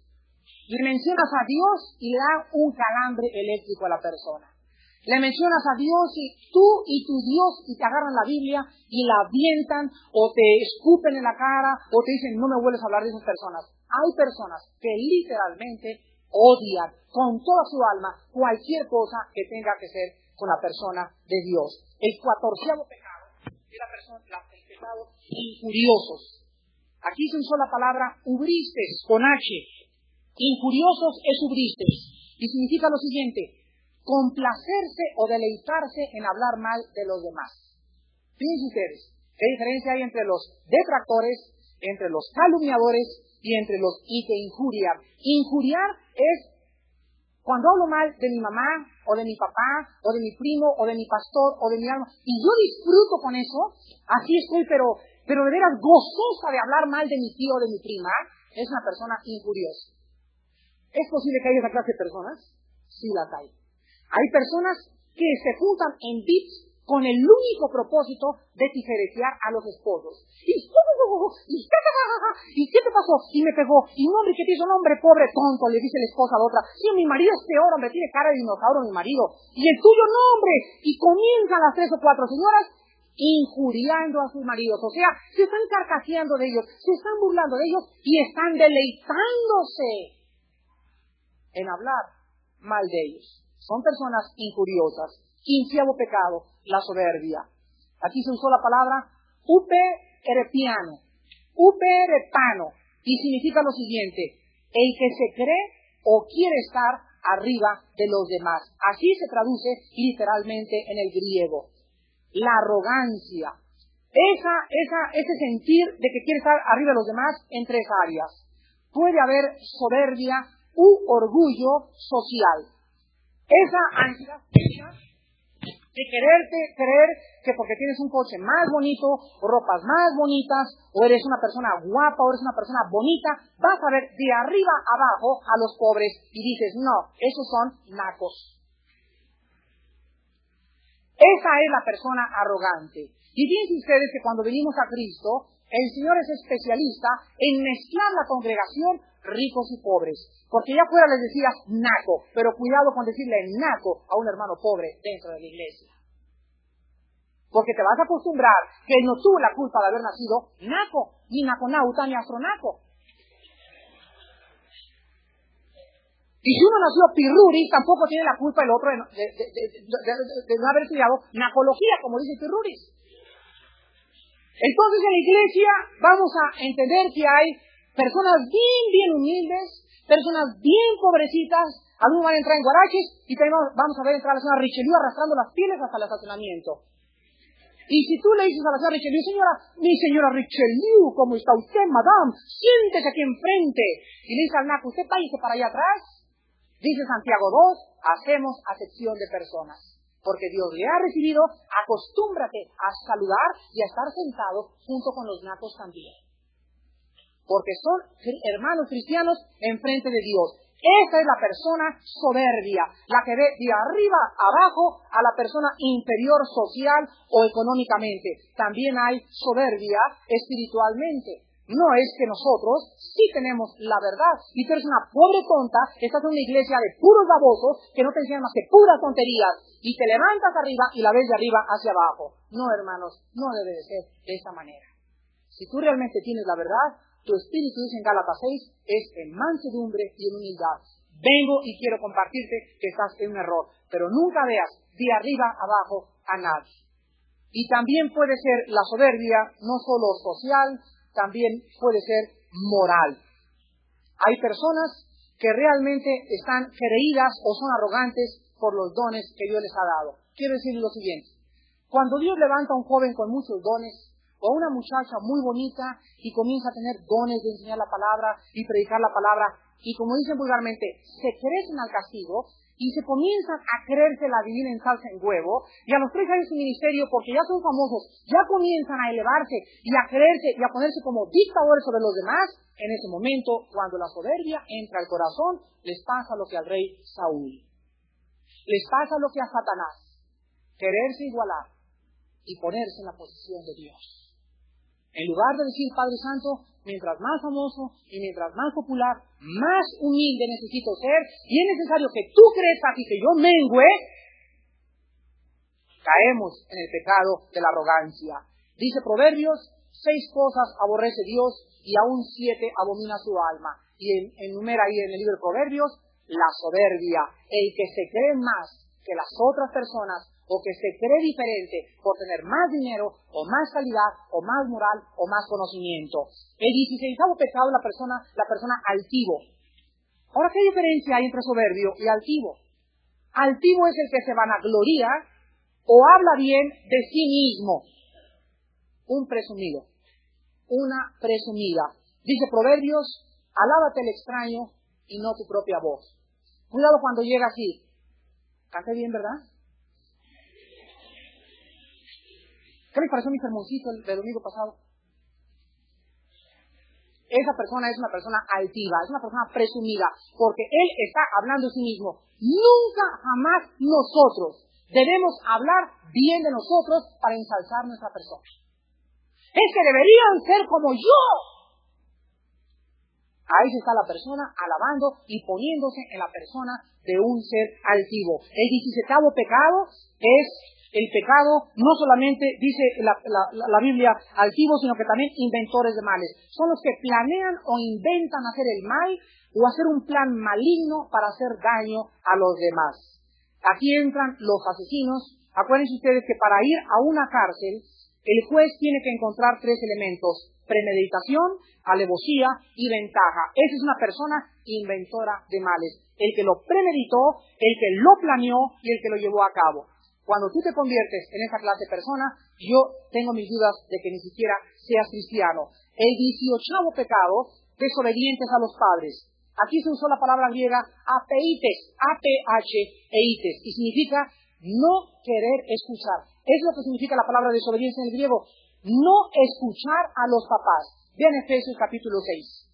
Le mencionas a Dios y le da un calambre eléctrico a la persona. Le mencionas a Dios y tú y tu Dios y te agarran la Biblia y la avientan o te escupen en la cara o te dicen no me vuelves a hablar de esas personas. Hay personas que literalmente odian con toda su alma cualquier cosa que tenga que ser con la persona de Dios. El 14º pecado es el pecado injuriosos. Aquí se usó la palabra ubristes con H. Injuriosos es ubristes y significa lo siguiente: complacerse o deleitarse en hablar mal de los demás. Fíjense ustedes, ¿qué diferencia hay entre los detractores, entre los calumniadores y entre los que injurian? Injuriar es cuando hablo mal de mi mamá, o de mi papá, o de mi primo, o de mi pastor, o de mi alma, y yo disfruto con eso, así estoy, pero de veras gozosa de hablar mal de mi tío o de mi prima, es una persona injuriosa. ¿Es posible que haya esa clase de personas? Sí las hay. Hay personas que se juntan en bits con el único propósito de diferenciar a los esposos. ¿Y qué te pasó? Y me pegó. Y un hombre que te hizo, un hombre pobre tonto, le dice la esposa a la otra. Sí, mi marido es peor, hombre, tiene cara de dinosaurio mi marido. Y el tuyo no, hombre. Y comienzan las 3 o 4 señoras injuriando a sus maridos. O sea, se están carcajeando de ellos, se están burlando de ellos y están deleitándose en hablar mal de ellos. Son personas injuriosas. 15º pecado, la soberbia. Aquí se usó la palabra uperepano, y significa lo siguiente: el que se cree o quiere estar arriba de los demás. Así se traduce literalmente en el griego. La arrogancia. Ese sentir de que quiere estar arriba de los demás en 3 áreas. Puede haber soberbia u orgullo social. Esa ansiedad de quererte creer que porque tienes un coche más bonito, o ropas más bonitas, o eres una persona guapa, o eres una persona bonita, vas a ver de arriba abajo a los pobres y dices, no, esos son nacos. Esa es la persona arrogante. Y fíjense ustedes que cuando venimos a Cristo, el Señor es especialista en mezclar la congregación, ricos y pobres. Porque ya fuera les decía naco, pero cuidado con decirle naco a un hermano pobre dentro de la iglesia. Porque te vas a acostumbrar que él no tuvo la culpa de haber nacido naco, ni naconauta, ni astronaco. Y si uno nació pirruris, tampoco tiene la culpa el otro de no haber estudiado nacología, como dice Pirruris. Entonces en la iglesia vamos a entender que hay personas bien humildes, personas bien pobrecitas, algunos van a entrar en guaraches y también vamos a ver entrar a la señora Richelieu arrastrando las pieles hasta el estacionamiento. Y si tú le dices a la señora Richelieu, mi señora Richelieu, ¿cómo está usted, madame? Siéntese aquí enfrente. Y le dice al naco, ¿usted váyase para allá atrás? Dice Santiago 2, hacemos acepción de personas. Porque Dios le ha recibido, acostúmbrate a saludar y a estar sentado junto con los nacos también. Porque son hermanos cristianos enfrente de Dios. Esa es la persona soberbia, la que ve de arriba abajo a la persona inferior social o económicamente. También hay soberbia espiritualmente. No es que nosotros sí tenemos la verdad y tú eres una pobre tonta, estás en una iglesia de puros babosos que no te enseñan más que puras tonterías y te levantas arriba y la ves de arriba hacia abajo. No, hermanos, no debe de ser de esa manera. Si tú realmente tienes la verdad, tu espíritu, dice en Gálatas 6, es en mansedumbre y en humildad. Vengo y quiero compartirte que estás en un error, pero nunca veas de arriba abajo a nadie. Y también puede ser la soberbia, no solo social, también puede ser moral. Hay personas que realmente están creídas o son arrogantes por los dones que Dios les ha dado. Quiero decirles lo siguiente. Cuando Dios levanta a un joven con muchos dones, o a una muchacha muy bonita y comienza a tener dones de enseñar la palabra y predicar la palabra, y como dicen vulgarmente, se crecen al castigo, y se comienzan a creerse la divina en salsa en huevo, y a los 3 años de su ministerio, porque ya son famosos, ya comienzan a elevarse y a creerse y a ponerse como dictadores sobre los demás. En ese momento, cuando la soberbia entra al corazón, les pasa lo que al rey Saúl, les pasa lo que a Satanás, quererse igualar y ponerse en la posición de Dios. En lugar de decir Padre Santo, mientras más famoso y mientras más popular, más humilde necesito ser, y es necesario que tú crezcas y que yo mengüe, caemos en el pecado de la arrogancia. Dice Proverbios, 6 cosas aborrece Dios y aún 7 abomina su alma. Y enumera ahí en el libro de Proverbios, la soberbia, el que se cree más que las otras personas, o que se cree diferente por tener más dinero, o más calidad, o más moral, o más conocimiento. El 16º pecado, la persona altivo. Ahora, ¿qué diferencia hay entre soberbio y altivo? Altivo es el que se vanagloria o habla bien de sí mismo. Un presumido. Una presumida. Dice Proverbios, alábate el extraño y no tu propia voz. Cuidado cuando llega así. Canté bien, ¿verdad? ¿Qué les pareció mi sermoncito del domingo pasado? Esa persona es una persona altiva, es una persona presumida, porque él está hablando de sí mismo. Nunca, jamás nosotros debemos hablar bien de nosotros para ensalzar nuestra persona. Es que deberían ser como yo. Ahí está la persona alabando y poniéndose en la persona de un ser altivo. El 17º pecado es el pecado, no solamente dice la Biblia altivo, sino que también inventores de males. Son los que planean o inventan hacer el mal o hacer un plan maligno para hacer daño a los demás. Aquí entran los asesinos. Acuérdense ustedes que para ir a una cárcel, el juez tiene que encontrar 3 elementos: premeditación, alevosía y ventaja. Esa es una persona inventora de males. El que lo premeditó, el que lo planeó y el que lo llevó a cabo. Cuando tú te conviertes en esa clase de persona, yo tengo mis dudas de que ni siquiera seas cristiano. El 18º pecado, desobedientes a los padres. Aquí se usó la palabra griega apeites, A-P-H-eites, y significa No querer escuchar. Es lo que significa la palabra desobediencia en el griego. No escuchar a los papás. Vean Efesios capítulo 6.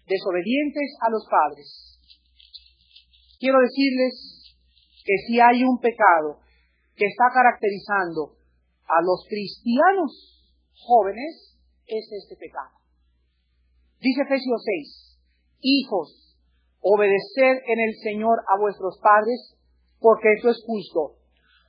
Desobedientes a los padres. Quiero decirles que si hay un pecado que está caracterizando a los cristianos jóvenes, es este pecado. Dice Efesios 6, hijos, obedeced en el Señor a vuestros padres, porque eso es justo.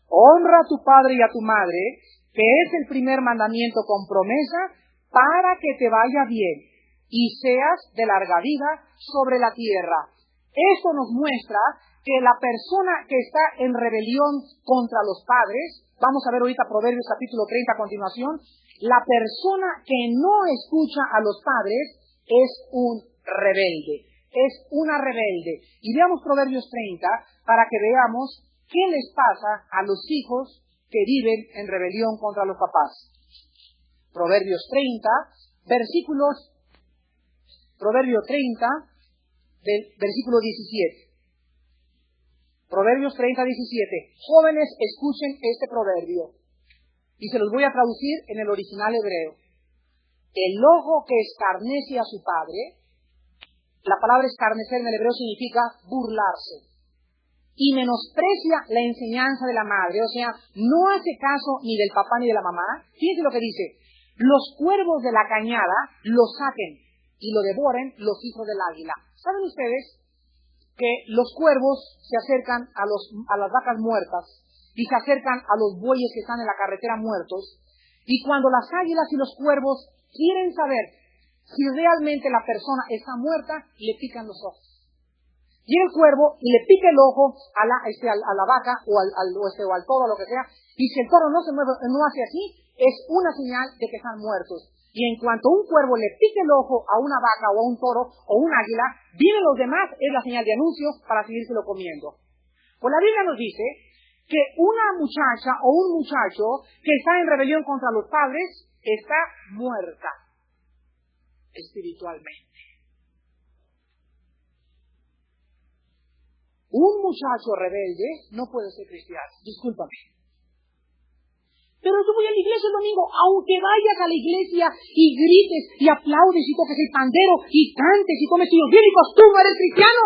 Honra a tu padre y a tu madre, que es el primer mandamiento con promesa, para que te vaya bien y seas de larga vida sobre la tierra. Esto nos muestra que la persona que está en rebelión contra los padres, vamos a ver ahorita Proverbios capítulo 30 a continuación, la persona que no escucha a los padres es un rebelde, es una rebelde. Y veamos Proverbios 30 para que veamos qué les pasa a los hijos que viven en rebelión contra los papás. Proverbios 30, Proverbio 30, del versículo 17. Proverbios 30, 17. Jóvenes, escuchen este proverbio. Y se los voy a traducir en el original hebreo. El ojo que escarnece a su padre, la palabra escarnecer en el hebreo significa burlarse, y menosprecia la enseñanza de la madre, o sea, no hace caso ni del papá ni de la mamá. Fíjense lo que dice: los cuervos de la cañada lo saquen y lo devoren los hijos del águila. ¿Saben ustedes que los cuervos se acercan a las vacas muertas y se acercan a los bueyes que están en la carretera muertos? Y cuando las águilas y los cuervos quieren saber si realmente la persona está muerta, le pican los ojos. Llega el cuervo y le pica el ojo a la vaca o al toro, lo que sea, y si el toro no se mueve, no hace así, es una señal de que están muertos. Y en cuanto un cuervo le pique el ojo a una vaca o a un toro o un águila, vienen los demás, es la señal de anuncio para seguírselo comiendo. Pues la Biblia nos dice que una muchacha o un muchacho que está en rebelión contra los padres está muerta espiritualmente. Un muchacho rebelde no puede ser cristiano, discúlpame. Pero yo voy a la iglesia el domingo, aunque vayas a la iglesia y grites y aplaudes y toques el pandero y cantes y comes tus bíblicos, tú no eres cristiano.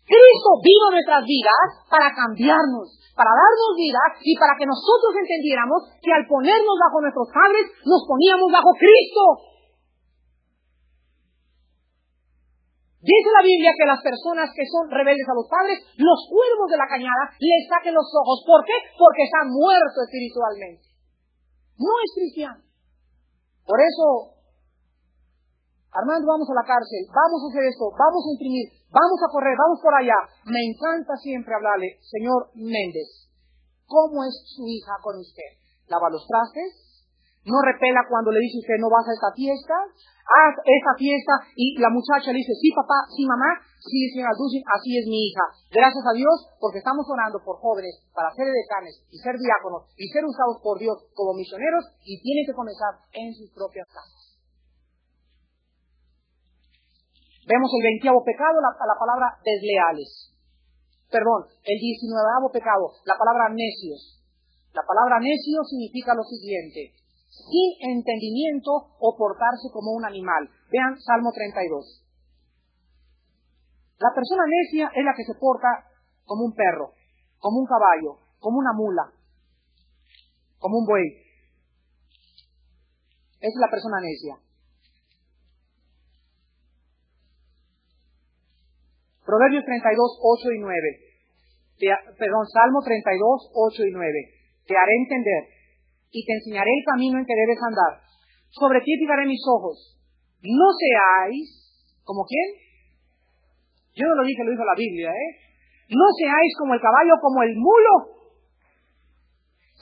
Cristo vino a nuestras vidas para cambiarnos, para darnos vida y para que nosotros entendiéramos que al ponernos bajo nuestros padres, nos poníamos bajo Cristo. Dice la Biblia que las personas que son rebeldes a los padres, los cuervos de la cañada les saquen los ojos. ¿Por qué? Porque está muerto espiritualmente. No es cristiano. Por eso, Armando, vamos a la cárcel, vamos a hacer esto, vamos a imprimir, vamos a correr, vamos por allá. Me encanta siempre hablarle: señor Méndez, ¿cómo es su hija con usted? ¿Lava los trastes? ¿No repela cuando le dice usted no vas a esta fiesta? Haz esta fiesta, y la muchacha le dice: sí papá, sí mamá, sí señora Dulce, así es mi hija. Gracias a Dios, porque estamos orando por jóvenes para ser decanes y ser diáconos y ser usados por Dios como misioneros, y tienen que comenzar en sus propias casas. Vemos el 20º pecado, la palabra desleales. Perdón, el 19º pecado, la palabra necios. La palabra necio significa lo siguiente: sin entendimiento o portarse como un animal. Vean Salmo 32. La persona necia es la que se porta como un perro, como un caballo, como una mula, como un buey. Esa es la persona necia. Proverbios 32, 8 y 9. Salmo 32, 8 y 9. Te haré entender y te enseñaré el camino en que debes andar. Sobre ti fijaré mis ojos. No seáis, ¿como quién? Yo no lo dije, lo dijo la Biblia, No seáis como el caballo, como el mulo,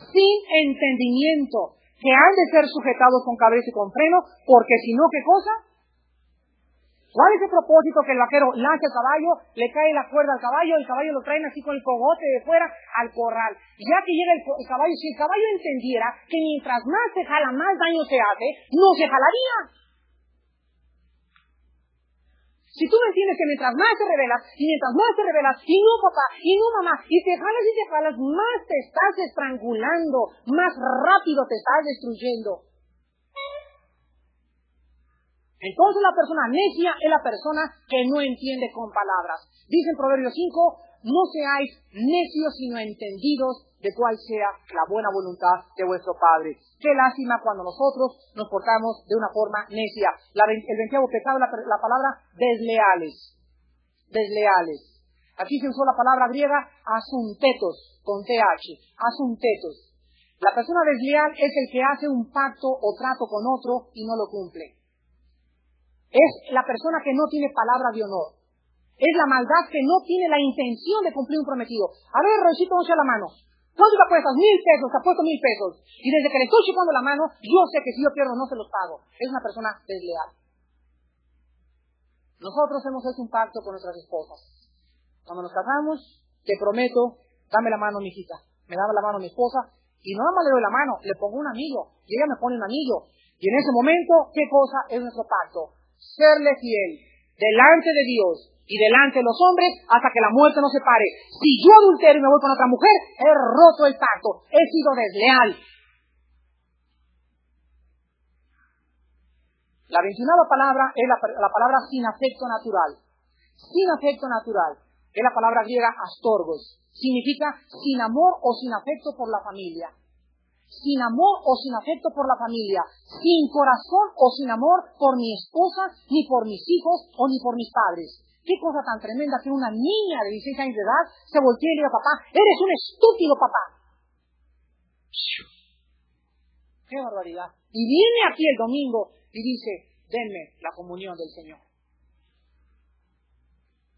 sin entendimiento, que han de ser sujetados con cabeza y con freno, porque si no, ¿qué cosa? ¿Cuál es el propósito? Que el vaquero lanza el caballo, le cae la cuerda al caballo, el caballo lo traen así con el cogote de fuera al corral. Ya que llega el caballo, si el caballo entendiera que mientras más se jala, más daño se hace, no se jalaría. Si tú me entiendes que mientras más te rebelas, y no papá, y no mamá, y te jalas, más te estás estrangulando, más rápido te estás destruyendo. Entonces la persona necia es la persona que no entiende con palabras. Dice en Proverbios 5, no seáis necios sino entendidos de cuál sea la buena voluntad de vuestro Padre. Qué lástima cuando nosotros nos portamos de una forma necia. El 20º pecado, la palabra desleales. Desleales. Aquí se usó la palabra griega asuntetos, con TH, asuntetos. La persona desleal es el que hace un pacto o trato con otro y no lo cumple. Es la persona que no tiene palabra de honor. Es la maldad que no tiene la intención de cumplir un prometido. A ver, Roncito, no sea la mano. ¿Cuánto te apuestas? 1,000 pesos, te apuesto 1,000 pesos. Y desde que le estoy chupando la mano, yo sé que si yo pierdo no se los pago. Es una persona desleal. Nosotros hemos hecho un pacto con nuestras esposas. Cuando nos casamos, te prometo, dame la mano, mijita. Me daba la mano mi esposa, y no nada más le doy la mano, le pongo un anillo, y ella me pone un anillo. Y en ese momento, ¿qué cosa es nuestro pacto? Serle fiel delante de Dios y delante de los hombres hasta que la muerte nos separe. Si yo adultero y me voy con otra mujer, he roto el pacto, he sido desleal. La 21ª palabra es la palabra sin afecto natural. Sin afecto natural es la palabra griega astorgos. Significa sin amor o sin afecto por la familia. Sin amor o sin afecto por la familia, sin corazón o sin amor por mi esposa, ni por mis hijos o ni por mis padres. Qué cosa tan tremenda que una niña de 16 años de edad se voltee y le diga, papá, eres un estúpido, papá. ¡Qué barbaridad! Y viene aquí el domingo y dice, denme la comunión del Señor.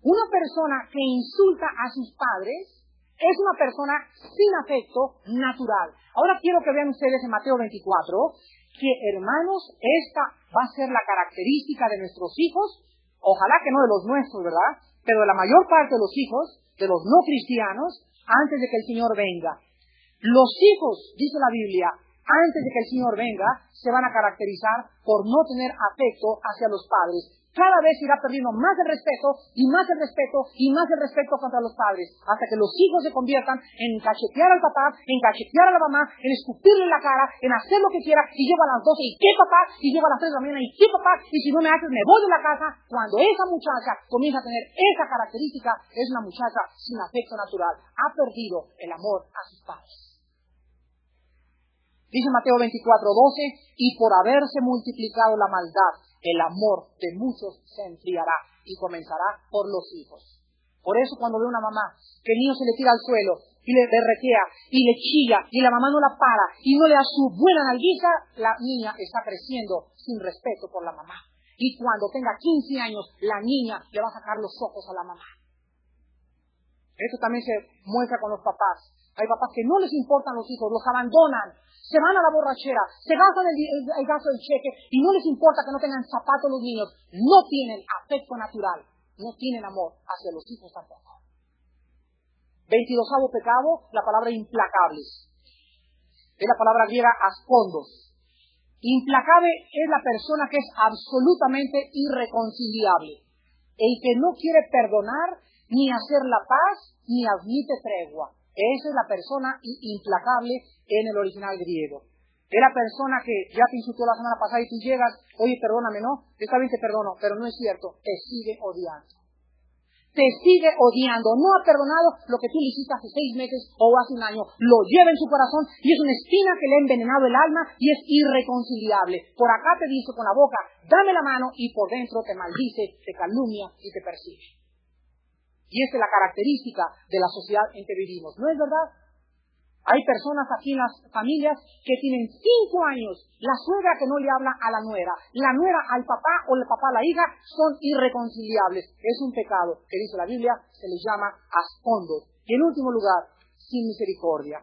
Una persona que insulta a sus padres es una persona sin afecto natural. Ahora quiero que vean ustedes en Mateo 24 que, hermanos, esta va a ser la característica de nuestros hijos, ojalá que no de los nuestros, ¿verdad? Pero de la mayor parte de los hijos, de los no cristianos, antes de que el Señor venga. Los hijos, dice la Biblia, antes de que el Señor venga, se van a caracterizar por no tener afecto hacia los padres. Cada vez irá perdiendo más el respeto, y más el respeto, y más el respeto contra los padres, hasta que los hijos se conviertan en cachetear al papá, en cachetear a la mamá, en escupirle la cara, en hacer lo que quiera, y llego a las 12, ¿y qué papá? Y llego a las 3 de la mañana, ¿y qué papá? Y si no me haces, me voy de la casa. Cuando esa muchacha comienza a tener esa característica, es una muchacha sin afecto natural. Ha perdido el amor a sus padres. Dice Mateo 24:12, y por haberse multiplicado la maldad, el amor de muchos se enfriará y comenzará por los hijos. Por eso cuando ve una mamá que el niño se le tira al suelo y le berretea y le chilla y la mamá no la para y no le da su buena nalguita, la niña está creciendo sin respeto por la mamá. Y cuando tenga 15 años, la niña le va a sacar los ojos a la mamá. Esto también se muestra con los papás. Hay papás que no les importan los hijos, los abandonan. Se van a la borrachera, se gastan el gasto del cheque y no les importa que no tengan zapatos los niños. No tienen afecto natural, no tienen amor hacia los hijos tampoco. 22º pecado, la palabra implacables. Es la palabra griega aspondos. Implacable es la persona que es absolutamente irreconciliable. El que no quiere perdonar, ni hacer la paz, ni admite tregua. Esa es la persona implacable en el original griego. Es la persona que ya te insultó la semana pasada y tú llegas, oye, perdóname, ¿no? Está bien, te perdono, pero no es cierto, te sigue odiando. Te sigue odiando, no ha perdonado lo que tú le hiciste hace 6 meses o hace un año. Lo lleva en su corazón y es una espina que le ha envenenado el alma y es irreconciliable. Por acá te dice con la boca, dame la mano, y por dentro te maldice, te calumnia y te persigue. Y esa es la característica de la sociedad en que vivimos, ¿no es verdad? Hay personas aquí en las familias que tienen 5 años, la suegra que no le habla a la nuera al papá o el papá a la hija, son irreconciliables. Es un pecado que dice la Biblia, se les llama aspondos. Y en último lugar, sin misericordia.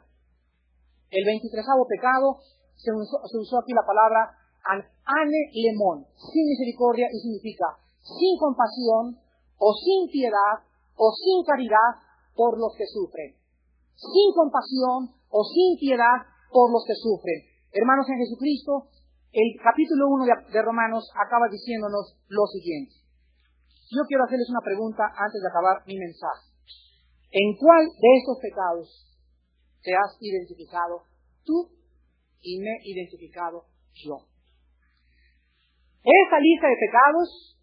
El 23º pecado, se usó aquí la palabra anelemón, sin misericordia, y significa sin compasión o sin piedad o sin caridad por los que sufren. Sin compasión o sin piedad por los que sufren. Hermanos en Jesucristo, el capítulo 1 de Romanos acaba diciéndonos lo siguiente. Yo quiero hacerles una pregunta antes de acabar mi mensaje. ¿En cuál de estos pecados te has identificado tú y me he identificado yo? Esta lista de pecados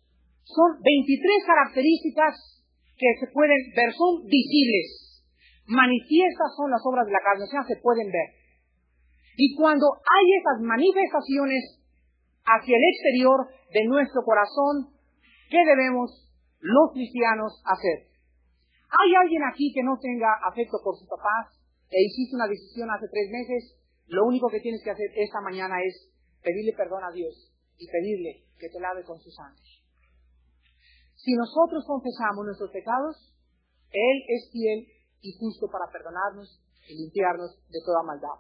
son 23 características que se pueden ver, son visibles, manifiestas son las obras de la carne, o sea, se pueden ver. Y cuando hay esas manifestaciones hacia el exterior de nuestro corazón, ¿qué debemos los cristianos hacer? ¿Hay alguien aquí que no tenga afecto por sus papás e hiciste una decisión hace 3 meses? Lo único que tienes que hacer esta mañana es pedirle perdón a Dios y pedirle que te lave con su sangre. Si nosotros confesamos nuestros pecados, Él es fiel y justo para perdonarnos y limpiarnos de toda maldad.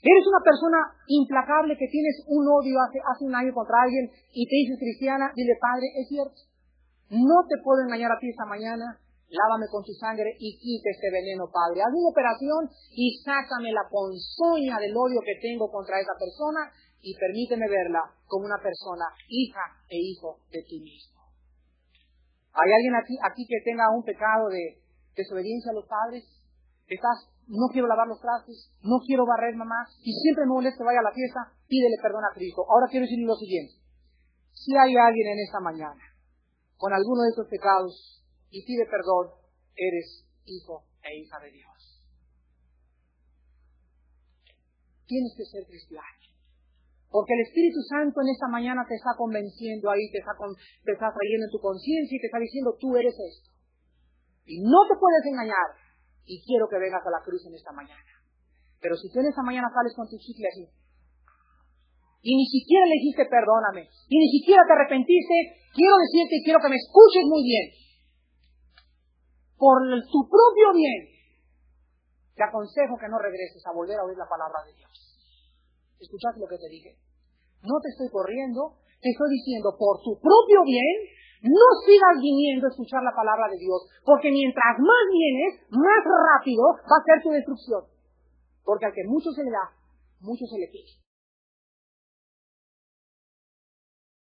Eres una persona implacable que tienes un odio hace un año contra alguien y te dices cristiana, dile, Padre, es cierto, no te puedo engañar a ti esta mañana, lávame con tu sangre y quita este veneno, Padre. Haz una operación y sácame la ponzoña del odio que tengo contra esa persona y permíteme verla como una persona, hija e hijo de ti mismo. ¿Hay alguien aquí que tenga un pecado de desobediencia a los padres? No quiero lavar los trastes, no quiero barrer, mamá, y siempre me molesta que vaya a la fiesta, pídele perdón a Cristo. Ahora quiero decirle lo siguiente. Si hay alguien en esta mañana con alguno de estos pecados y pide perdón, eres hijo e hija de Dios. Tienes que ser cristiano. Porque el Espíritu Santo en esta mañana te está convenciendo ahí, te está trayendo en tu conciencia y te está diciendo, tú eres esto. Y no te puedes engañar. Y quiero que vengas a la cruz en esta mañana. Pero si tú en esta mañana sales con tu chicle así, y ni siquiera le dijiste perdóname, y ni siquiera te arrepentiste, quiero decirte y quiero que me escuches muy bien. Por tu propio bien, te aconsejo que no regreses a volver a oír la palabra de Dios. ¿Escuchaste lo que te dije? No te estoy corriendo, te estoy diciendo por tu propio bien, no sigas viniendo a escuchar la palabra de Dios, porque mientras más vienes, más rápido va a ser tu destrucción. Porque al que mucho se le da, mucho se le pide.